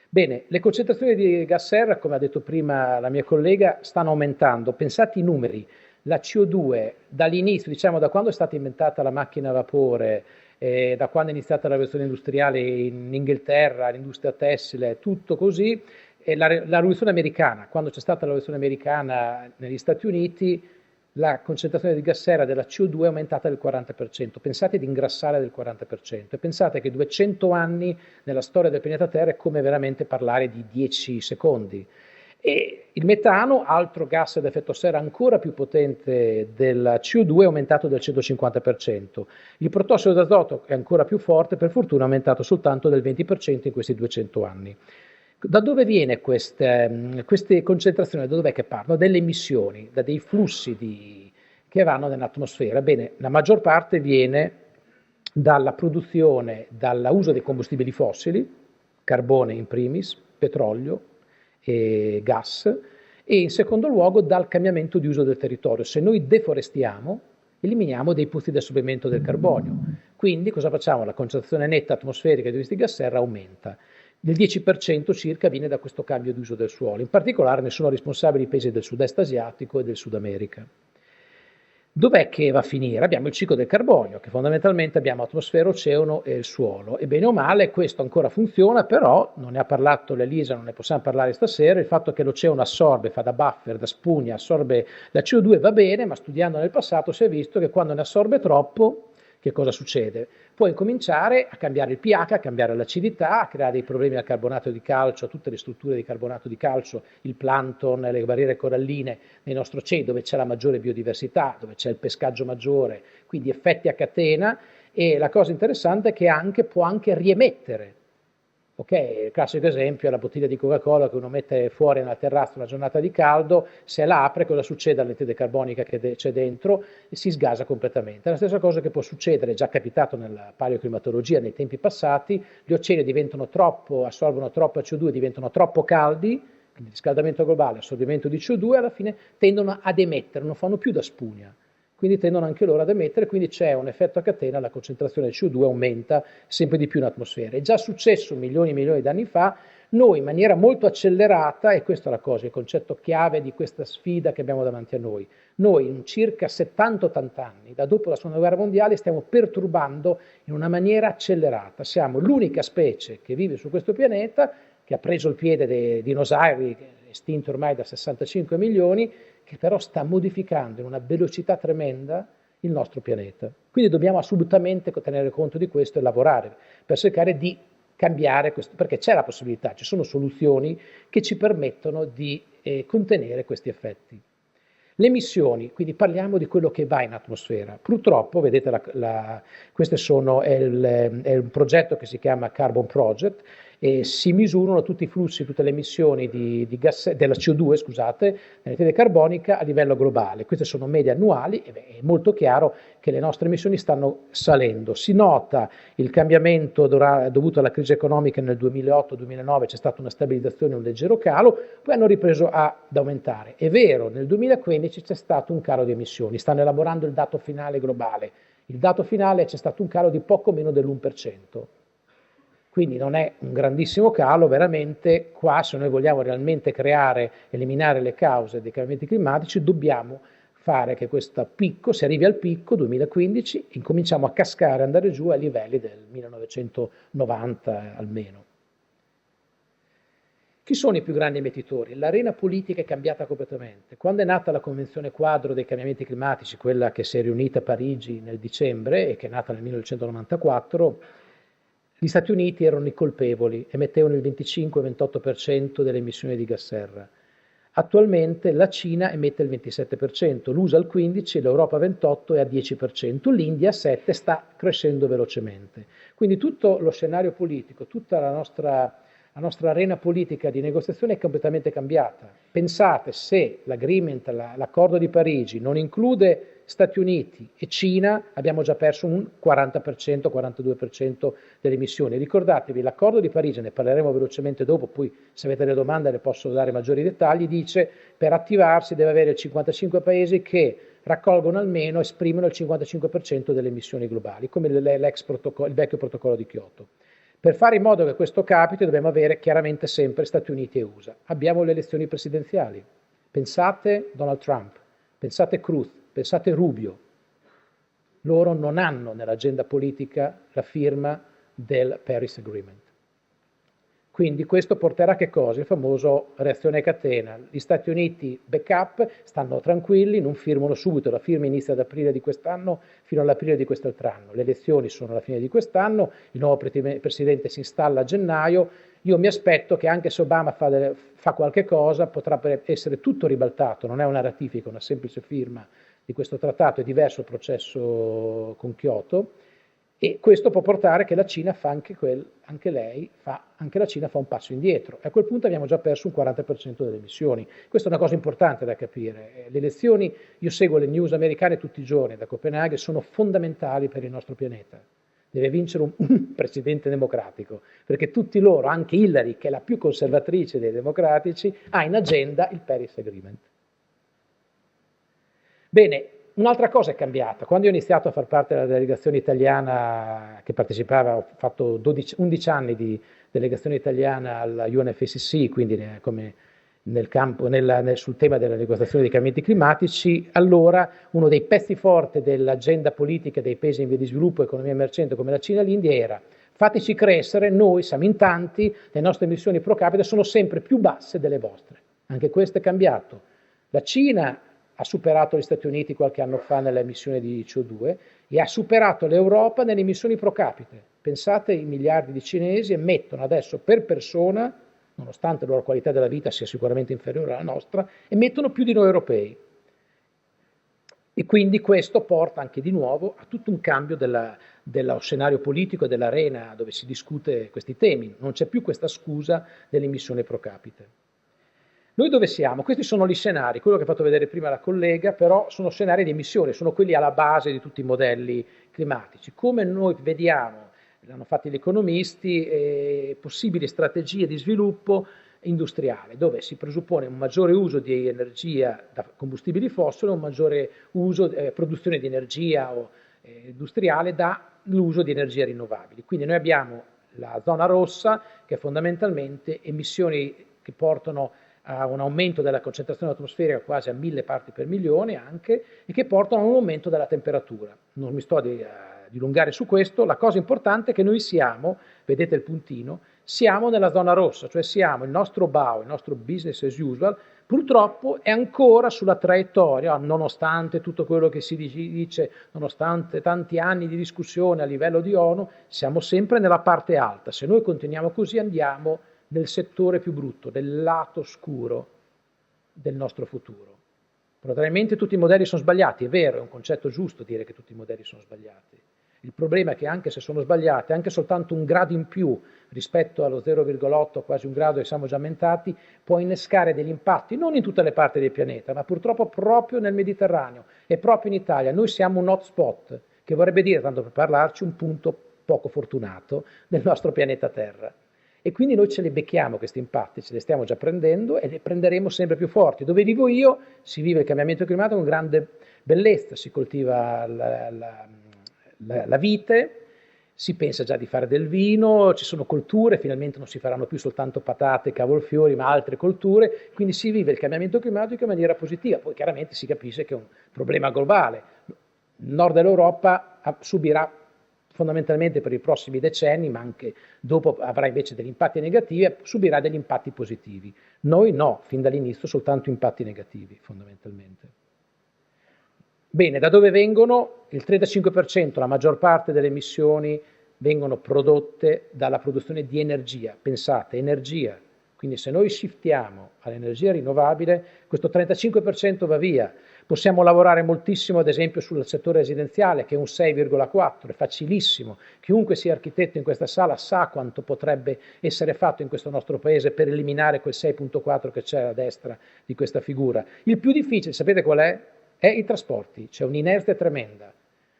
Bene, le concentrazioni di gas serra, come ha detto prima la mia collega, stanno aumentando, pensate i numeri, la CO2 dall'inizio, diciamo da quando è stata inventata la macchina a vapore, da quando è iniziata la rivoluzione industriale in Inghilterra, l'industria tessile, tutto così, e la rivoluzione americana, quando c'è stata la rivoluzione americana negli Stati Uniti, la concentrazione di gas serra della CO2 è aumentata del 40%, pensate di ingrassare del 40% e pensate che 200 anni nella storia del pianeta Terra è come veramente parlare di 10 secondi. E il metano, altro gas ad effetto serra ancora più potente della CO2, è aumentato del 150%. Il protossido d'azoto è ancora più forte, per fortuna è aumentato soltanto del 20% in questi 200 anni. Da dove viene queste concentrazioni? Da dov'è che partono? Delle emissioni, da dei flussi che vanno nell'atmosfera. Bene, la maggior parte viene dalla produzione, dall'uso dei combustibili fossili, carbone in primis, petrolio e gas, e in secondo luogo dal cambiamento di uso del territorio. Se noi deforestiamo, eliminiamo dei pozzi di assorbimento del carbonio. Quindi cosa facciamo? La concentrazione netta atmosferica di questi gas serra aumenta. Il 10% circa viene da questo cambio di uso del suolo. In particolare ne sono responsabili i paesi del sud-est asiatico e del Sud America. Dov'è che va a finire? Abbiamo il ciclo del carbonio, che fondamentalmente abbiamo atmosfera, oceano e il suolo. E bene o male questo ancora funziona, però non ne ha parlato l'Elisa, non ne possiamo parlare stasera, il fatto che l'oceano assorbe, fa da buffer, da spugna, assorbe la CO2 va bene, ma studiando nel passato si è visto che quando ne assorbe troppo, che cosa succede? Può incominciare a cambiare il pH, a cambiare l'acidità, a creare dei problemi al carbonato di calcio, a tutte le strutture di carbonato di calcio, il plankton, le barriere coralline nei nostri oceani, dove c'è la maggiore biodiversità, dove c'è il pescaggio maggiore, quindi effetti a catena. E la cosa interessante è che può anche riemettere. Ok, il classico esempio è la bottiglia di Coca-Cola che uno mette fuori nella terrazza una giornata di caldo, se la apre cosa succede all'anidride carbonica che c'è dentro? Si sgasa completamente. È la stessa cosa che può succedere, è già capitato nella paleoclimatologia nei tempi passati, gli oceani assorbono troppa CO2, diventano troppo caldi, quindi riscaldamento globale, assorbimento di CO2, alla fine tendono ad emettere, non fanno più da spugna. Quindi tendono anche loro ad emettere, quindi c'è un effetto a catena, la concentrazione di CO2 aumenta sempre di più in atmosfera. È già successo milioni e milioni di anni fa, noi in maniera molto accelerata, e questa è la cosa, il concetto chiave di questa sfida che abbiamo davanti a noi in circa 70-80 anni, da dopo la seconda guerra mondiale, stiamo perturbando in una maniera accelerata. Siamo l'unica specie che vive su questo pianeta, che ha preso il piede dei dinosauri, estinti ormai da 65 milioni, che però sta modificando in una velocità tremenda il nostro pianeta. Quindi dobbiamo assolutamente tenere conto di questo e lavorare per cercare di cambiare questo, perché c'è la possibilità, ci sono soluzioni che ci permettono di contenere questi effetti. Le emissioni, quindi parliamo di quello che va in atmosfera. Purtroppo, vedete, questo è un progetto che si chiama Carbon Project, e si misurano tutti i flussi, tutte le emissioni di gas, della CO2, scusate, dell'anidride carbonica a livello globale. Queste sono medie annuali e è molto chiaro che le nostre emissioni stanno salendo. Si nota il cambiamento dovuto alla crisi economica nel 2008-2009, c'è stata una stabilizzazione e un leggero calo, poi hanno ripreso ad aumentare. È vero, nel 2015 c'è stato un calo di emissioni, stanno elaborando il dato finale globale. Il dato finale c'è stato un calo di poco meno dell'1%. Quindi non è un grandissimo calo, veramente qua se noi vogliamo realmente eliminare le cause dei cambiamenti climatici, dobbiamo fare che questo picco, si arrivi al picco 2015, incominciamo a cascare, andare giù ai livelli del 1990 almeno. Chi sono i più grandi emettitori? L'arena politica è cambiata completamente. Quando è nata la Convenzione Quadro dei cambiamenti climatici, quella che si è riunita a Parigi nel dicembre e che è nata nel 1994, gli Stati Uniti erano i colpevoli, emettevano il 25-28% delle emissioni di gas serra. Attualmente la Cina emette il 27%, l'USA il 15%, l'Europa 28% e a 10%, l'India 7% sta crescendo velocemente. Quindi tutto lo scenario politico, tutta la nostra arena politica di negoziazione è completamente cambiata. Pensate se l'agreement, l'accordo di Parigi non include Stati Uniti e Cina, abbiamo già perso un 40%, 42% delle emissioni. Ricordatevi, l'accordo di Parigi, ne parleremo velocemente dopo, poi se avete delle domande le posso dare maggiori dettagli, dice per attivarsi deve avere 55 paesi che raccolgono almeno, esprimono il 55% delle emissioni globali, come il vecchio protocollo di Kyoto. Per fare in modo che questo capiti dobbiamo avere chiaramente sempre Stati Uniti e USA. Abbiamo le elezioni presidenziali. Pensate Donald Trump, pensate Cruz, pensate Rubio. Loro non hanno nell'agenda politica la firma del Paris Agreement. Quindi questo porterà a che cosa? Il famoso reazione a catena. Gli Stati Uniti backup, stanno tranquilli, non firmano subito, la firma inizia ad aprile di quest'anno fino all'aprile di quest'altro anno. Le elezioni sono alla fine di quest'anno, il nuovo presidente si installa a gennaio. Io mi aspetto che anche se Obama fa qualche cosa, potrà essere tutto ribaltato, non è una ratifica, una semplice firma di questo trattato, è diverso il processo con Kyoto. E questo può portare che la Cina fa anche la Cina fa un passo indietro. E a quel punto abbiamo già perso un 40% delle emissioni. Questa è una cosa importante da capire. Le elezioni, io seguo le news americane tutti i giorni da Copenaghen, sono fondamentali per il nostro pianeta. Deve vincere un presidente democratico, perché tutti loro, anche Hillary, che è la più conservatrice dei democratici, ha in agenda il Paris Agreement. Bene. Un'altra cosa è cambiata. Quando io ho iniziato a far parte della delegazione italiana che partecipava, ho fatto 11 anni di delegazione italiana alla UNFCCC, quindi come sul tema della negoziazione dei cambiamenti climatici, allora uno dei pezzi forti dell'agenda politica dei paesi in via di sviluppo, economia emergente come la Cina e l'India era fateci crescere, noi siamo in tanti, le nostre emissioni pro capite sono sempre più basse delle vostre. Anche questo è cambiato. La Cina ha superato gli Stati Uniti qualche anno fa nelle emissioni di CO2 e ha superato l'Europa nelle emissioni pro capite. Pensate, i miliardi di cinesi emettono adesso per persona, nonostante la loro qualità della vita sia sicuramente inferiore alla nostra, emettono più di noi europei. E quindi questo porta anche di nuovo a tutto un cambio dello scenario politico e dell'arena dove si discute questi temi. Non c'è più questa scusa dell'emissione pro capite. Noi dove siamo? Questi sono gli scenari, quello che ha fatto vedere prima la collega, però sono scenari di emissione, sono quelli alla base di tutti i modelli climatici. Come noi vediamo, l'hanno fatti gli economisti, possibili strategie di sviluppo industriale, dove si presuppone un maggiore uso di energia da combustibili fossili, un maggiore uso, produzione di energia industriale dall'uso di energie rinnovabili. Quindi noi abbiamo la zona rossa, che è fondamentalmente emissioni che portano a un aumento della concentrazione atmosferica quasi a 1000 parti per milione anche, e che portano a un aumento della temperatura. Non mi sto a dilungare su questo, la cosa importante è che noi siamo, vedete il puntino, siamo nella zona rossa, cioè siamo, il nostro BAU, il nostro business as usual, purtroppo è ancora sulla traiettoria, nonostante tutto quello che si dice, nonostante tanti anni di discussione a livello di ONU, siamo sempre nella parte alta. Se noi continuiamo così andiamo nel settore più brutto, del lato scuro del nostro futuro. Probabilmente tutti i modelli sono sbagliati, è vero, è un concetto giusto dire che tutti i modelli sono sbagliati. Il problema è che anche se sono sbagliate, anche soltanto un grado in più rispetto allo 0,8, quasi un grado che siamo già aumentati, può innescare degli impatti, non in tutte le parti del pianeta, ma purtroppo proprio nel Mediterraneo e proprio in Italia. Noi siamo un hotspot, che vorrebbe dire, tanto per parlarci, un punto poco fortunato del nostro pianeta Terra. E quindi noi ce li becchiamo questi impatti, ce li stiamo già prendendo e li prenderemo sempre più forti. Dove vivo io si vive il cambiamento climatico con grande bellezza, si coltiva la vite, si pensa già di fare del vino, ci sono colture, finalmente non si faranno più soltanto patate, cavolfiori, ma altre colture, quindi si vive il cambiamento climatico in maniera positiva. Poi chiaramente si capisce che è un problema globale. Il nord dell'Europa subirà fondamentalmente per i prossimi decenni, ma anche dopo avrà invece degli impatti negativi e subirà degli impatti positivi. Noi no, fin dall'inizio soltanto impatti negativi fondamentalmente. Bene, da dove vengono? Il 35%, la maggior parte delle emissioni vengono prodotte dalla produzione di energia. Pensate, energia. Quindi se noi shiftiamo all'energia rinnovabile, questo 35% va via. Possiamo lavorare moltissimo, ad esempio, sul settore residenziale, che è un 6,4, è facilissimo. Chiunque sia architetto in questa sala sa quanto potrebbe essere fatto in questo nostro paese per eliminare quel 6,4 che c'è a destra di questa figura. Il più difficile, sapete qual è? È i trasporti, c'è un'inerzia tremenda.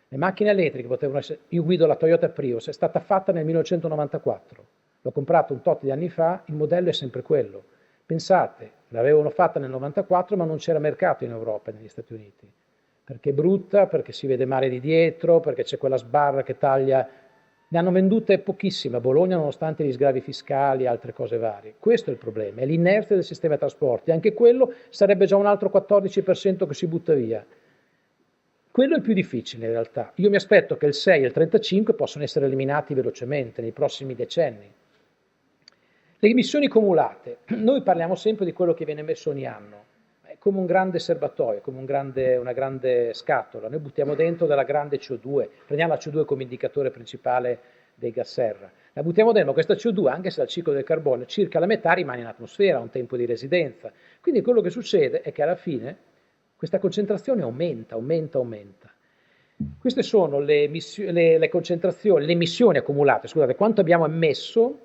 Le macchine elettriche potevano essere, io guido la Toyota Prius, è stata fatta nel 1994, l'ho comprato un tot di anni fa, il modello è sempre quello. Pensate, l'avevano fatta nel 94 ma non c'era mercato in Europa e negli Stati Uniti, perché è brutta, perché si vede male di dietro, perché c'è quella sbarra che taglia. Ne hanno vendute pochissime a Bologna nonostante gli sgravi fiscali e altre cose varie. Questo è il problema, è l'inerzia del sistema di trasporti. Anche quello sarebbe già un altro 14% che si butta via. Quello è il più difficile in realtà. Io mi aspetto che il 6 e il 35 possano essere eliminati velocemente nei prossimi decenni. Le emissioni cumulate. Noi parliamo sempre di quello che viene emesso ogni anno. È come un grande serbatoio, come una grande scatola. Noi buttiamo dentro della grande CO2, prendiamo la CO2 come indicatore principale dei gas serra. La buttiamo dentro, questa CO2, anche se dal ciclo del carbonio, circa la metà rimane in atmosfera, ha un tempo di residenza. Quindi quello che succede è che alla fine questa concentrazione aumenta. Queste sono le concentrazioni, le emissioni accumulate, scusate, quanto abbiamo emesso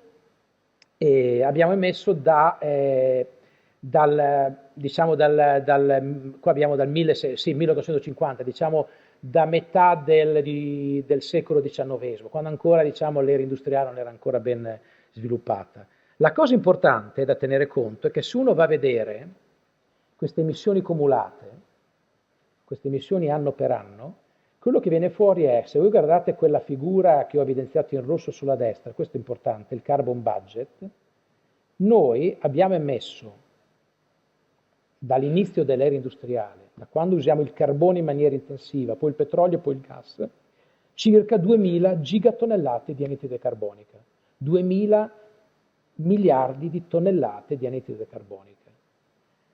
qua abbiamo dal 1850, diciamo da metà del secolo XIX, quando ancora diciamo, l'era industriale non era ancora ben sviluppata. La cosa importante da tenere conto è che se uno va a vedere queste emissioni cumulate, queste emissioni anno per anno, quello che viene fuori è, se voi guardate quella figura che ho evidenziato in rosso sulla destra, questo è importante, il carbon budget, noi abbiamo emesso dall'inizio dell'era industriale, da quando usiamo il carbone in maniera intensiva, poi il petrolio e poi il gas, circa 2000 gigatonnellate di anidride carbonica, 2000 miliardi di tonnellate di anidride carbonica.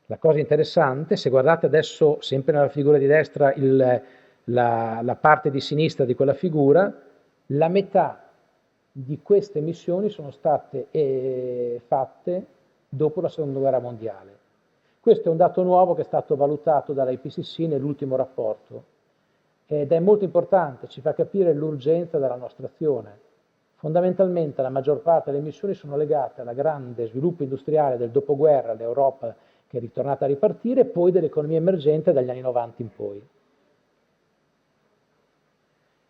La cosa interessante, se guardate adesso, sempre nella figura di destra, la parte di sinistra di quella figura, la metà di queste emissioni sono state fatte dopo la Seconda Guerra Mondiale. Questo è un dato nuovo che è stato valutato dall'IPCC nell'ultimo rapporto ed è molto importante, ci fa capire l'urgenza della nostra azione. Fondamentalmente la maggior parte delle emissioni sono legate al grande sviluppo industriale del dopoguerra, l'Europa che è ritornata a ripartire, e poi dell'economia emergente dagli anni 90 in poi.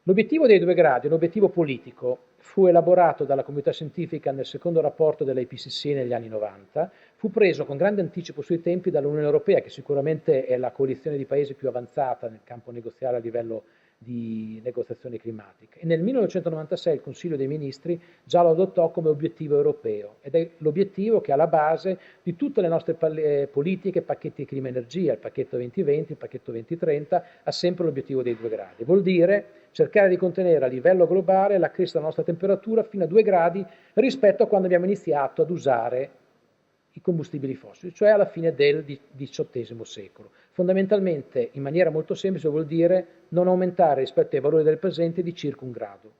L'obiettivo dei 2 gradi, un obiettivo politico, fu elaborato dalla comunità scientifica nel secondo rapporto dell'IPCC negli anni 90, fu preso con grande anticipo sui tempi dall'Unione Europea, che sicuramente è la coalizione di paesi più avanzata nel campo negoziale a livello di negoziazioni climatiche. E nel 1996 il Consiglio dei Ministri già lo adottò come obiettivo europeo ed è l'obiettivo che è alla base di tutte le nostre politiche, pacchetti clima-energia, il pacchetto 2020, il pacchetto 2030, ha sempre l'obiettivo dei 2 gradi. Vuol dire cercare di contenere a livello globale la crescita della nostra temperatura fino a 2 gradi rispetto a quando abbiamo iniziato ad usare i combustibili fossili, cioè alla fine del XVIII secolo. Fondamentalmente, in maniera molto semplice, vuol dire non aumentare rispetto ai valori del presente di circa 1 grado.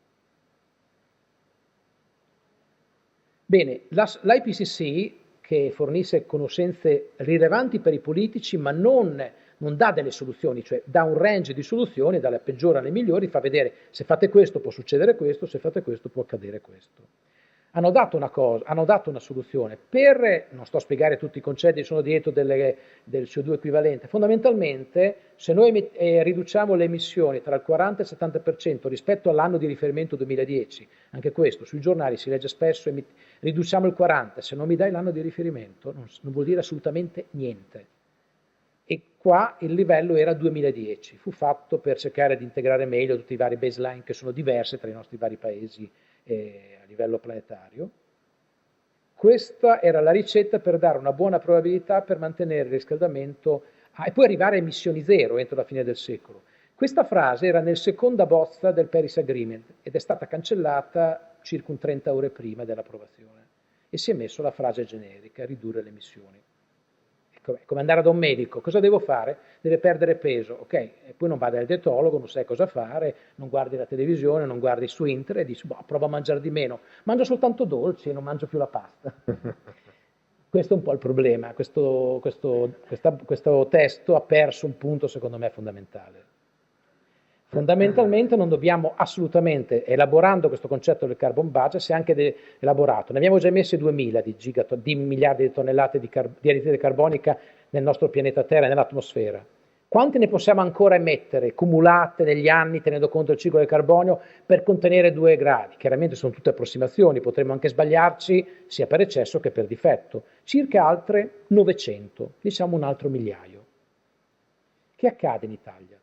Bene, l'IPCC, che fornisce conoscenze rilevanti per i politici, ma non non dà delle soluzioni, cioè dà un range di soluzioni, dalle peggiori alle migliori, fa vedere se fate questo può succedere questo, se fate questo può accadere questo. Hanno dato una soluzione non sto a spiegare tutti i concetti che sono dietro del CO2 equivalente, fondamentalmente se noi riduciamo le emissioni tra il 40 e il 70% rispetto all'anno di riferimento 2010, anche questo sui giornali si legge spesso, riduciamo il 40, se non mi dai l'anno di riferimento non vuol dire assolutamente niente. E qua il livello era 2010, fu fatto per cercare di integrare meglio tutti i vari baseline che sono diversi tra i nostri vari paesi a livello planetario. Questa era la ricetta per dare una buona probabilità per mantenere il riscaldamento e poi arrivare a emissioni zero entro la fine del secolo. Questa frase era nel seconda bozza del Paris Agreement ed è stata cancellata circa 30 ore prima dell'approvazione e si è messo la frase generica, ridurre le emissioni. È come andare da un medico, cosa devo fare? Deve perdere peso, ok, e poi non vai dal dietologo, non sai cosa fare, non guardi la televisione, non guardi su internet e dici, boh, provo a mangiare di meno, mangio soltanto dolci e non mangio più la pasta. Questo è un po' il problema, questo testo ha perso un punto secondo me fondamentale. Fondamentalmente non dobbiamo assolutamente, elaborando questo concetto del carbon budget, si è anche elaborato, ne abbiamo già emessi 2000 di miliardi di tonnellate di anidride carbonica nel nostro pianeta Terra e nell'atmosfera. Quante ne possiamo ancora emettere, cumulate negli anni, tenendo conto del ciclo del carbonio, per contenere 2 gradi? Chiaramente sono tutte approssimazioni, potremmo anche sbagliarci sia per eccesso che per difetto. Circa altre 900, diciamo un altro migliaio. Che accade in Italia?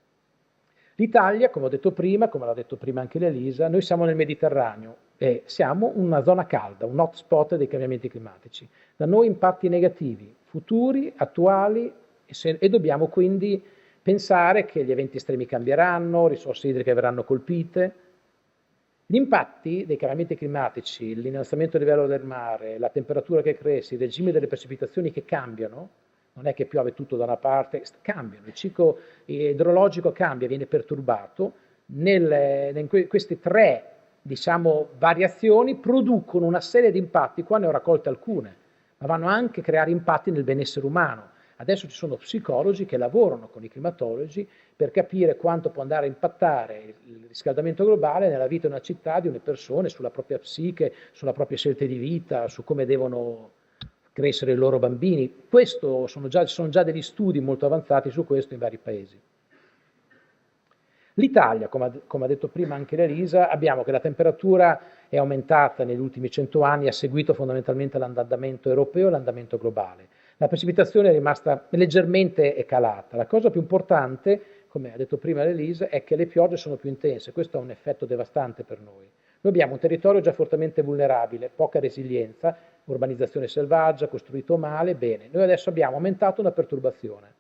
L'Italia, come ho detto prima, come l'ha detto prima anche l'Elisa, noi siamo nel Mediterraneo e siamo una zona calda, un hotspot dei cambiamenti climatici. Da noi impatti negativi, futuri, attuali e dobbiamo quindi pensare che gli eventi estremi cambieranno, risorse idriche verranno colpite. Gli impatti dei cambiamenti climatici, l'innalzamento del livello del mare, la temperatura che cresce, i regimi delle precipitazioni che cambiano, non è che piove tutto da una parte, cambiano, il ciclo idrologico cambia, viene perturbato, queste 3 diciamo, variazioni producono una serie di impatti, qua ne ho raccolte alcune, ma vanno anche a creare impatti nel benessere umano. Adesso ci sono psicologi che lavorano con i climatologi per capire quanto può andare a impattare il riscaldamento globale nella vita di una città, di una persona, sulla propria psiche, sulla propria scelte di vita, su come devono crescere i loro bambini. Ci sono già degli studi molto avanzati su questo in vari paesi. L'Italia, come ha detto prima anche l'Elisa, abbiamo che la temperatura è aumentata negli ultimi 100 anni, ha seguito fondamentalmente l'andamento europeo e l'andamento globale. La precipitazione è rimasta leggermente calata. La cosa più importante, come ha detto prima l'Elisa, è che le piogge sono più intense. Questo ha un effetto devastante per noi. Noi abbiamo un territorio già fortemente vulnerabile, poca resilienza, urbanizzazione selvaggia, costruito male, bene. Noi adesso abbiamo aumentato una perturbazione,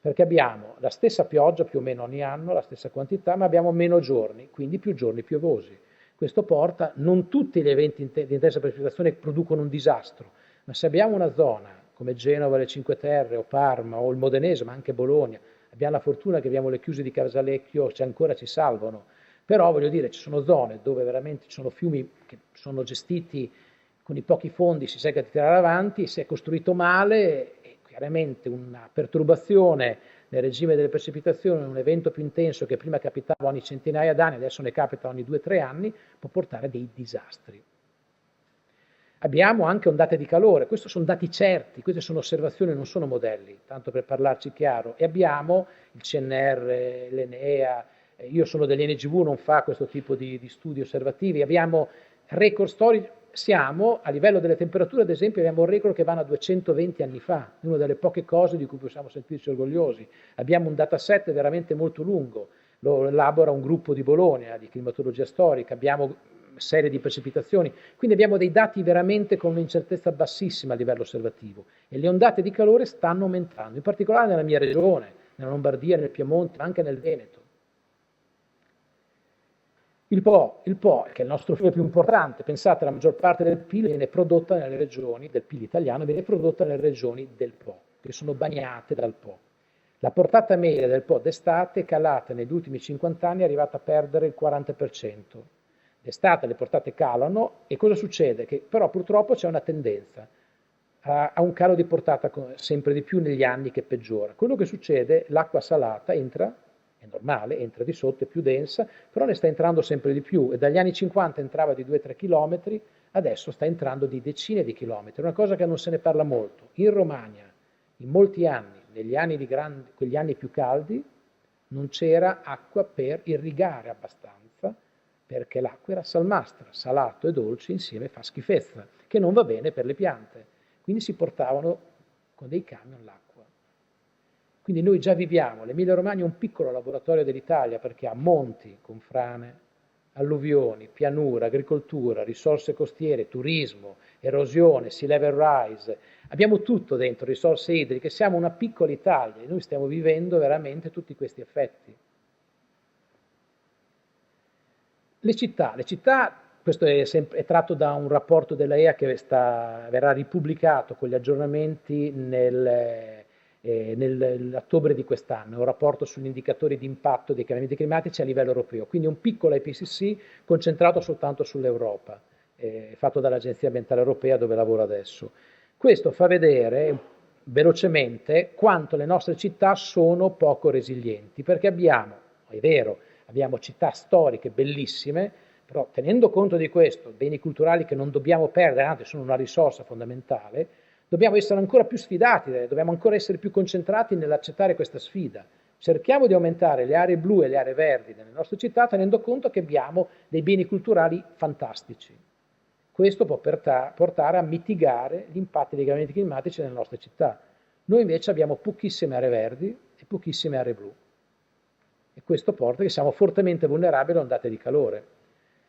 perché abbiamo la stessa pioggia più o meno ogni anno, la stessa quantità, ma abbiamo meno giorni, quindi più giorni piovosi. Questo porta, non tutti gli eventi di intensa precipitazione producono un disastro, ma se abbiamo una zona come Genova, le Cinque Terre, o Parma, o il Modenese, ma anche Bologna, abbiamo la fortuna che abbiamo le chiuse di Casalecchio, ancora ci salvano, però voglio dire, ci sono zone dove veramente ci sono fiumi che sono gestiti con i pochi fondi, si cerca di tirare avanti, si è costruito male e chiaramente una perturbazione nel regime delle precipitazioni, un evento più intenso che prima capitava ogni centinaia d'anni, adesso ne capita ogni 2-3 anni, può portare a dei disastri. Abbiamo anche ondate di calore, questi sono dati certi, queste sono osservazioni, non sono modelli, tanto per parlarci chiaro, e abbiamo il CNR, l'Enea, io sono dell'NGV, non fa questo tipo di studi osservativi, abbiamo record storici, siamo a livello delle temperature, ad esempio, abbiamo un record che va a 220 anni fa, una delle poche cose di cui possiamo sentirci orgogliosi. Abbiamo un dataset veramente molto lungo, lo elabora un gruppo di Bologna, di climatologia storica, abbiamo serie di precipitazioni, quindi abbiamo dei dati veramente con un'incertezza bassissima a livello osservativo e le ondate di calore stanno aumentando, in particolare nella mia regione, nella Lombardia, nel Piemonte, ma anche nel Veneto. Il Po, che è il nostro fiume più importante, pensate, la maggior parte del PIL viene prodotta nelle regioni, del PIL italiano, viene prodotta nelle regioni del Po, che sono bagnate dal Po. La portata media del Po d'estate è calata negli ultimi 50 anni, è arrivata a perdere il 40%. D'estate le portate calano e cosa succede? Che però purtroppo c'è una tendenza. ha un calo di portata sempre di più negli anni che peggiora. Quello che succede, l'acqua salata entra, è normale, entra di sotto, è più densa, però ne sta entrando sempre di più e dagli anni 50 entrava di 2-3 km, adesso sta entrando di decine di chilometri, una cosa che non se ne parla molto. In Romagna, in molti anni, negli anni quegli anni più caldi, non c'era acqua per irrigare abbastanza, perché l'acqua era salmastra, salato e dolce insieme fa schifezza, che non va bene per le piante. Quindi si portavano con dei camion l'acqua. Quindi noi già viviamo, l'Emilia Romagna è un piccolo laboratorio dell'Italia perché ha monti con frane, alluvioni, pianura, agricoltura, risorse costiere, turismo, erosione, sea level rise. Abbiamo tutto dentro, risorse idriche, siamo una piccola Italia e noi stiamo vivendo veramente tutti questi effetti. Le città, questo è tratto da un rapporto dell'AEA che verrà ripubblicato con gli aggiornamenti nell'ottobre di quest'anno, un rapporto sugli indicatori di impatto dei cambiamenti climatici a livello europeo, quindi un piccolo IPCC concentrato soltanto sull'Europa, fatto dall'Agenzia Ambientale Europea dove lavoro adesso. Questo fa vedere velocemente quanto le nostre città sono poco resilienti, perché abbiamo, è vero, abbiamo città storiche bellissime, però tenendo conto di questo, beni culturali che non dobbiamo perdere, anzi sono una risorsa fondamentale, dobbiamo essere ancora più sfidati, dobbiamo ancora essere più concentrati nell'accettare questa sfida. Cerchiamo di aumentare le aree blu e le aree verdi nelle nostre città tenendo conto che abbiamo dei beni culturali fantastici. Questo può portare a mitigare gli impatti dei cambiamenti climatici nelle nostre città. Noi invece abbiamo pochissime aree verdi e pochissime aree blu. E questo porta che siamo fortemente vulnerabili a ondate di calore.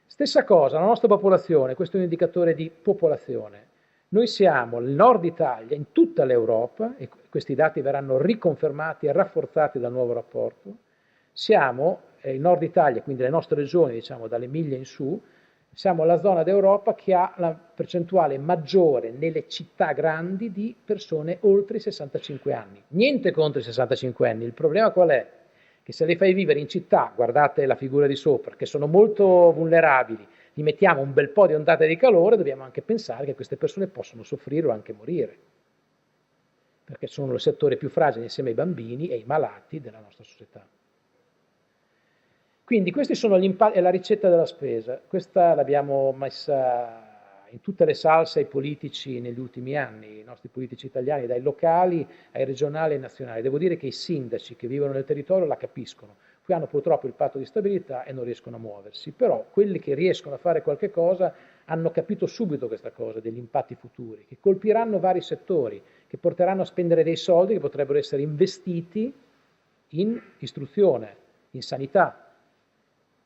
Stessa cosa, la nostra popolazione, questo è un indicatore di popolazione. Noi siamo il nord Italia in tutta l'Europa, e questi dati verranno riconfermati e rafforzati dal nuovo rapporto, siamo il nord Italia, quindi le nostre regioni, diciamo dall'Emilia in su, siamo la zona d'Europa che ha la percentuale maggiore nelle città grandi di persone oltre i 65 anni. Niente contro i 65 anni, il problema qual è? Che se le fai vivere in città, guardate la figura di sopra, che sono molto vulnerabili, gli mettiamo un bel po' di ondate di calore, dobbiamo anche pensare che queste persone possono soffrire o anche morire, perché sono il settore più fragile insieme ai bambini e ai malati della nostra società. Quindi questi sono gli impatti, è la ricetta della spesa, questa l'abbiamo messa in tutte le salse ai politici negli ultimi anni, i nostri politici italiani, dai locali ai regionali e ai nazionali. Devo dire che i sindaci che vivono nel territorio la capiscono, qui hanno purtroppo il patto di stabilità e non riescono a muoversi, però quelli che riescono a fare qualche cosa hanno capito subito questa cosa degli impatti futuri, che colpiranno vari settori, che porteranno a spendere dei soldi che potrebbero essere investiti in istruzione, in sanità,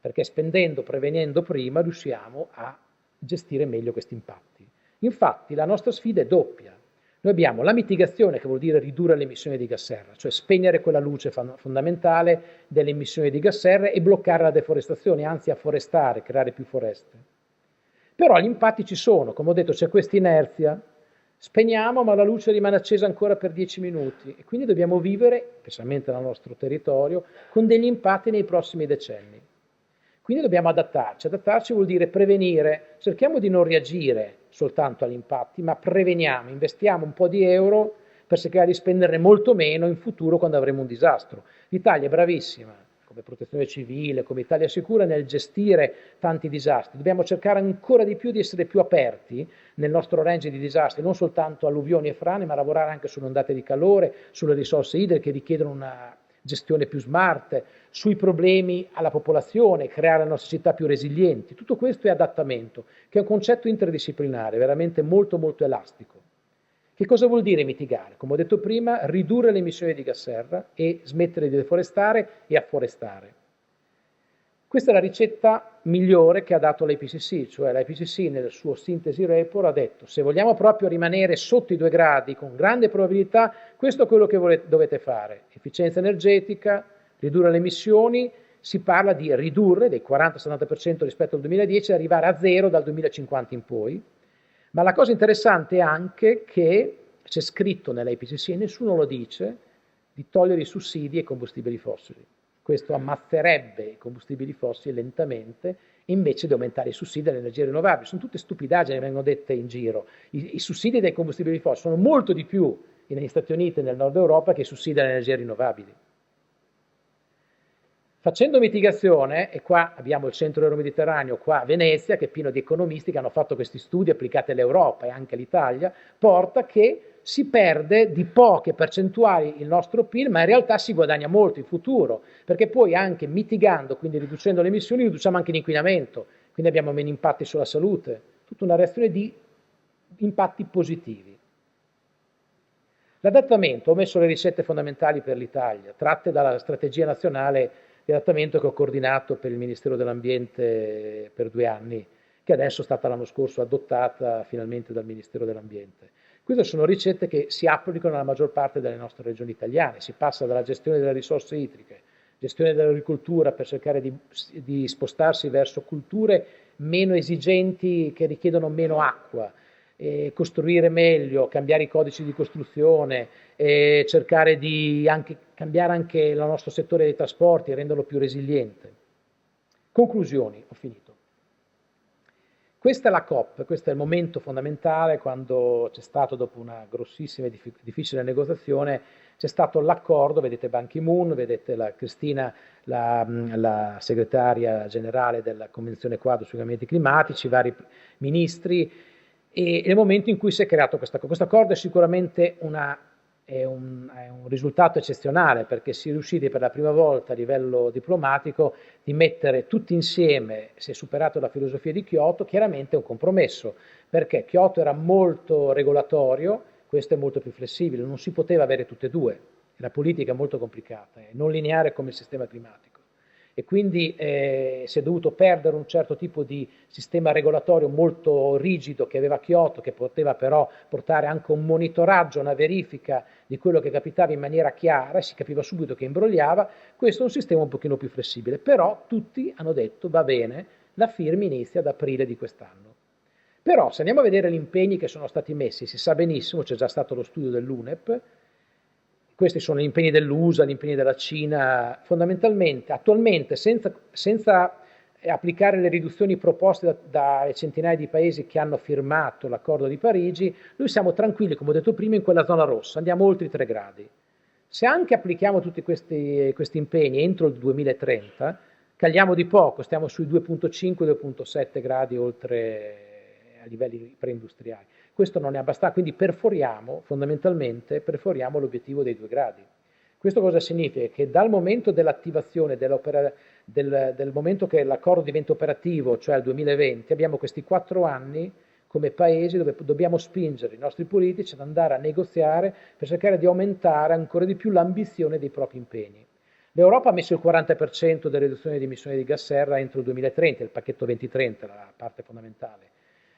perché spendendo, prevenendo prima, riusciamo a gestire meglio questi impatti. Infatti la nostra sfida è doppia. Noi abbiamo la mitigazione, che vuol dire ridurre le emissioni di gas serra, cioè spegnere quella luce fondamentale delle emissioni di gas serra e bloccare la deforestazione, anzi afforestare, creare più foreste. Però gli impatti ci sono, come ho detto c'è questa inerzia, spegniamo ma la luce rimane accesa ancora per 10 minuti e quindi dobbiamo vivere, specialmente nel nostro territorio, con degli impatti nei prossimi decenni. Quindi dobbiamo adattarci. Adattarci vuol dire prevenire. Cerchiamo di non reagire soltanto agli impatti, ma preveniamo, investiamo un po' di euro per cercare di spenderne molto meno in futuro quando avremo un disastro. L'Italia è bravissima, come protezione civile, come Italia Sicura, nel gestire tanti disastri. Dobbiamo cercare ancora di più di essere più aperti nel nostro range di disastri, non soltanto alluvioni e frane, ma lavorare anche sulle ondate di calore, sulle risorse idriche che richiedono una gestione più smart, sui problemi alla popolazione, creare le nostre città più resilienti. Tutto questo è adattamento, che è un concetto interdisciplinare, veramente molto molto elastico. Che cosa vuol dire mitigare? Come ho detto prima, ridurre le emissioni di gas serra e smettere di deforestare e afforestare. Questa è la ricetta migliore che ha dato l'IPCC, cioè l'IPCC nel suo sintesi report ha detto se vogliamo proprio rimanere sotto i 2 gradi con grande probabilità, questo è quello che dovete fare. Efficienza energetica, ridurre le emissioni, si parla di ridurre del 40-70% rispetto al 2010 e arrivare a 0 dal 2050 in poi. Ma la cosa interessante è anche che c'è scritto nell'IPCC, e nessuno lo dice, di togliere i sussidi ai combustibili fossili. questo ammazzerebbe i combustibili fossili lentamente invece di aumentare i sussidi alle energie rinnovabili. Sono tutte stupidaggini che vengono dette in giro. I sussidi dei combustibili fossili sono molto di più negli Stati Uniti e nel nord Europa che i sussidi alle energie rinnovabili. Facendo mitigazione, e qua abbiamo il centro euro-mediterraneo, qua a Venezia, che è pieno di economisti che hanno fatto questi studi applicati all'Europa e anche all'Italia, porta che si perde di poche percentuali il nostro PIL, ma in realtà si guadagna molto in futuro, perché poi anche mitigando, quindi riducendo le emissioni, riduciamo anche l'inquinamento, quindi abbiamo meno impatti sulla salute, tutta una reazione di impatti positivi. L'adattamento, ho messo le ricette fondamentali per l'Italia, tratte dalla strategia nazionale di adattamento che ho coordinato per il Ministero dell'Ambiente per 2 anni, che adesso è stata l'anno scorso adottata finalmente dal Ministero dell'Ambiente. Queste sono ricette che si applicano nella maggior parte delle nostre regioni italiane, si passa dalla gestione delle risorse idriche, gestione dell'agricoltura per cercare di spostarsi verso culture meno esigenti che richiedono meno acqua, costruire meglio, cambiare i codici di costruzione, cercare di cambiare anche il nostro settore dei trasporti e renderlo più resiliente. Conclusioni, ho finito. Questa è la COP, questo è il momento fondamentale quando c'è stato, dopo una grossissima e difficile negoziazione, c'è stato l'accordo, vedete Ban Ki-moon, vedete Cristina, la segretaria generale della Convenzione Quadro sui cambiamenti climatici, i vari ministri, e nel momento in cui si è creato questo accordo è sicuramente è un risultato eccezionale, perché si è riusciti per la prima volta a livello diplomatico di mettere tutti insieme, si è superato la filosofia di Kyoto, chiaramente è un compromesso, perché Kyoto era molto regolatorio, questo è molto più flessibile, non si poteva avere tutte e due, la politica è molto complicata, è non lineare come il sistema climatico. E quindi si è dovuto perdere un certo tipo di sistema regolatorio molto rigido che aveva Kyoto, che poteva però portare anche un monitoraggio, una verifica di quello che capitava in maniera chiara, e si capiva subito che imbrogliava. Questo è un sistema un pochino più flessibile, però tutti hanno detto va bene, la firma inizia ad aprile di quest'anno. Però se andiamo a vedere gli impegni che sono stati messi, si sa benissimo, c'è già stato lo studio dell'UNEP, questi sono gli impegni dell'USA, gli impegni della Cina, fondamentalmente, attualmente, senza applicare le riduzioni proposte da centinaia di paesi che hanno firmato l'accordo di Parigi, noi siamo tranquilli, come ho detto prima, in quella zona rossa, andiamo oltre i 3 gradi. Se anche applichiamo tutti questi impegni entro il 2030, caliamo di poco, stiamo sui 2,5-2,7 gradi oltre a livelli preindustriali. Questo non è abbastanza, quindi fondamentalmente perforiamo l'obiettivo dei 2 gradi. Questo cosa significa? Che dal momento dell'attivazione, del momento che l'accordo diventa operativo, cioè il 2020, abbiamo questi 4 anni come paesi dove dobbiamo spingere i nostri politici ad andare a negoziare per cercare di aumentare ancora di più l'ambizione dei propri impegni. L'Europa ha messo il 40% delle riduzioni di emissioni di gas serra entro il 2030, il pacchetto 2030, la parte fondamentale.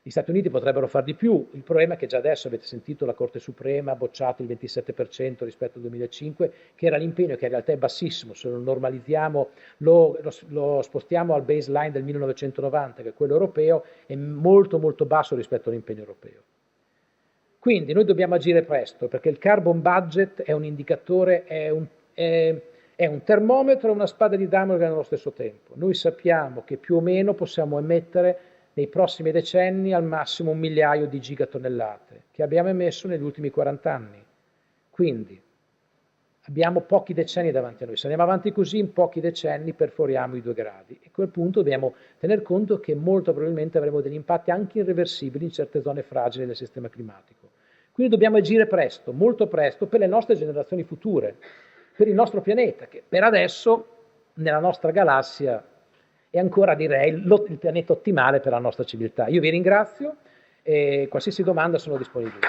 Gli Stati Uniti potrebbero far di più, il problema è che già adesso avete sentito la Corte Suprema ha bocciato il 27% rispetto al 2005, che era l'impegno che in realtà è bassissimo, se lo normalizziamo, lo spostiamo al baseline del 1990, che è quello europeo, è molto molto basso rispetto all'impegno europeo. Quindi noi dobbiamo agire presto, perché il carbon budget è un indicatore, è un termometro e una spada di Damocle nello stesso tempo. Noi sappiamo che più o meno possiamo emettere nei prossimi decenni al massimo 1 migliaio di gigatonnellate, che abbiamo emesso negli ultimi 40 anni. Quindi abbiamo pochi decenni davanti a noi. Se andiamo avanti così, in pochi decenni perforiamo i 2 gradi. E a quel punto dobbiamo tener conto che molto probabilmente avremo degli impatti anche irreversibili in certe zone fragili del sistema climatico. Quindi dobbiamo agire presto, molto presto, per le nostre generazioni future, per il nostro pianeta, che per adesso, nella nostra galassia, è ancora, direi, il pianeta ottimale per la nostra civiltà. Io vi ringrazio e qualsiasi domanda sono disponibile.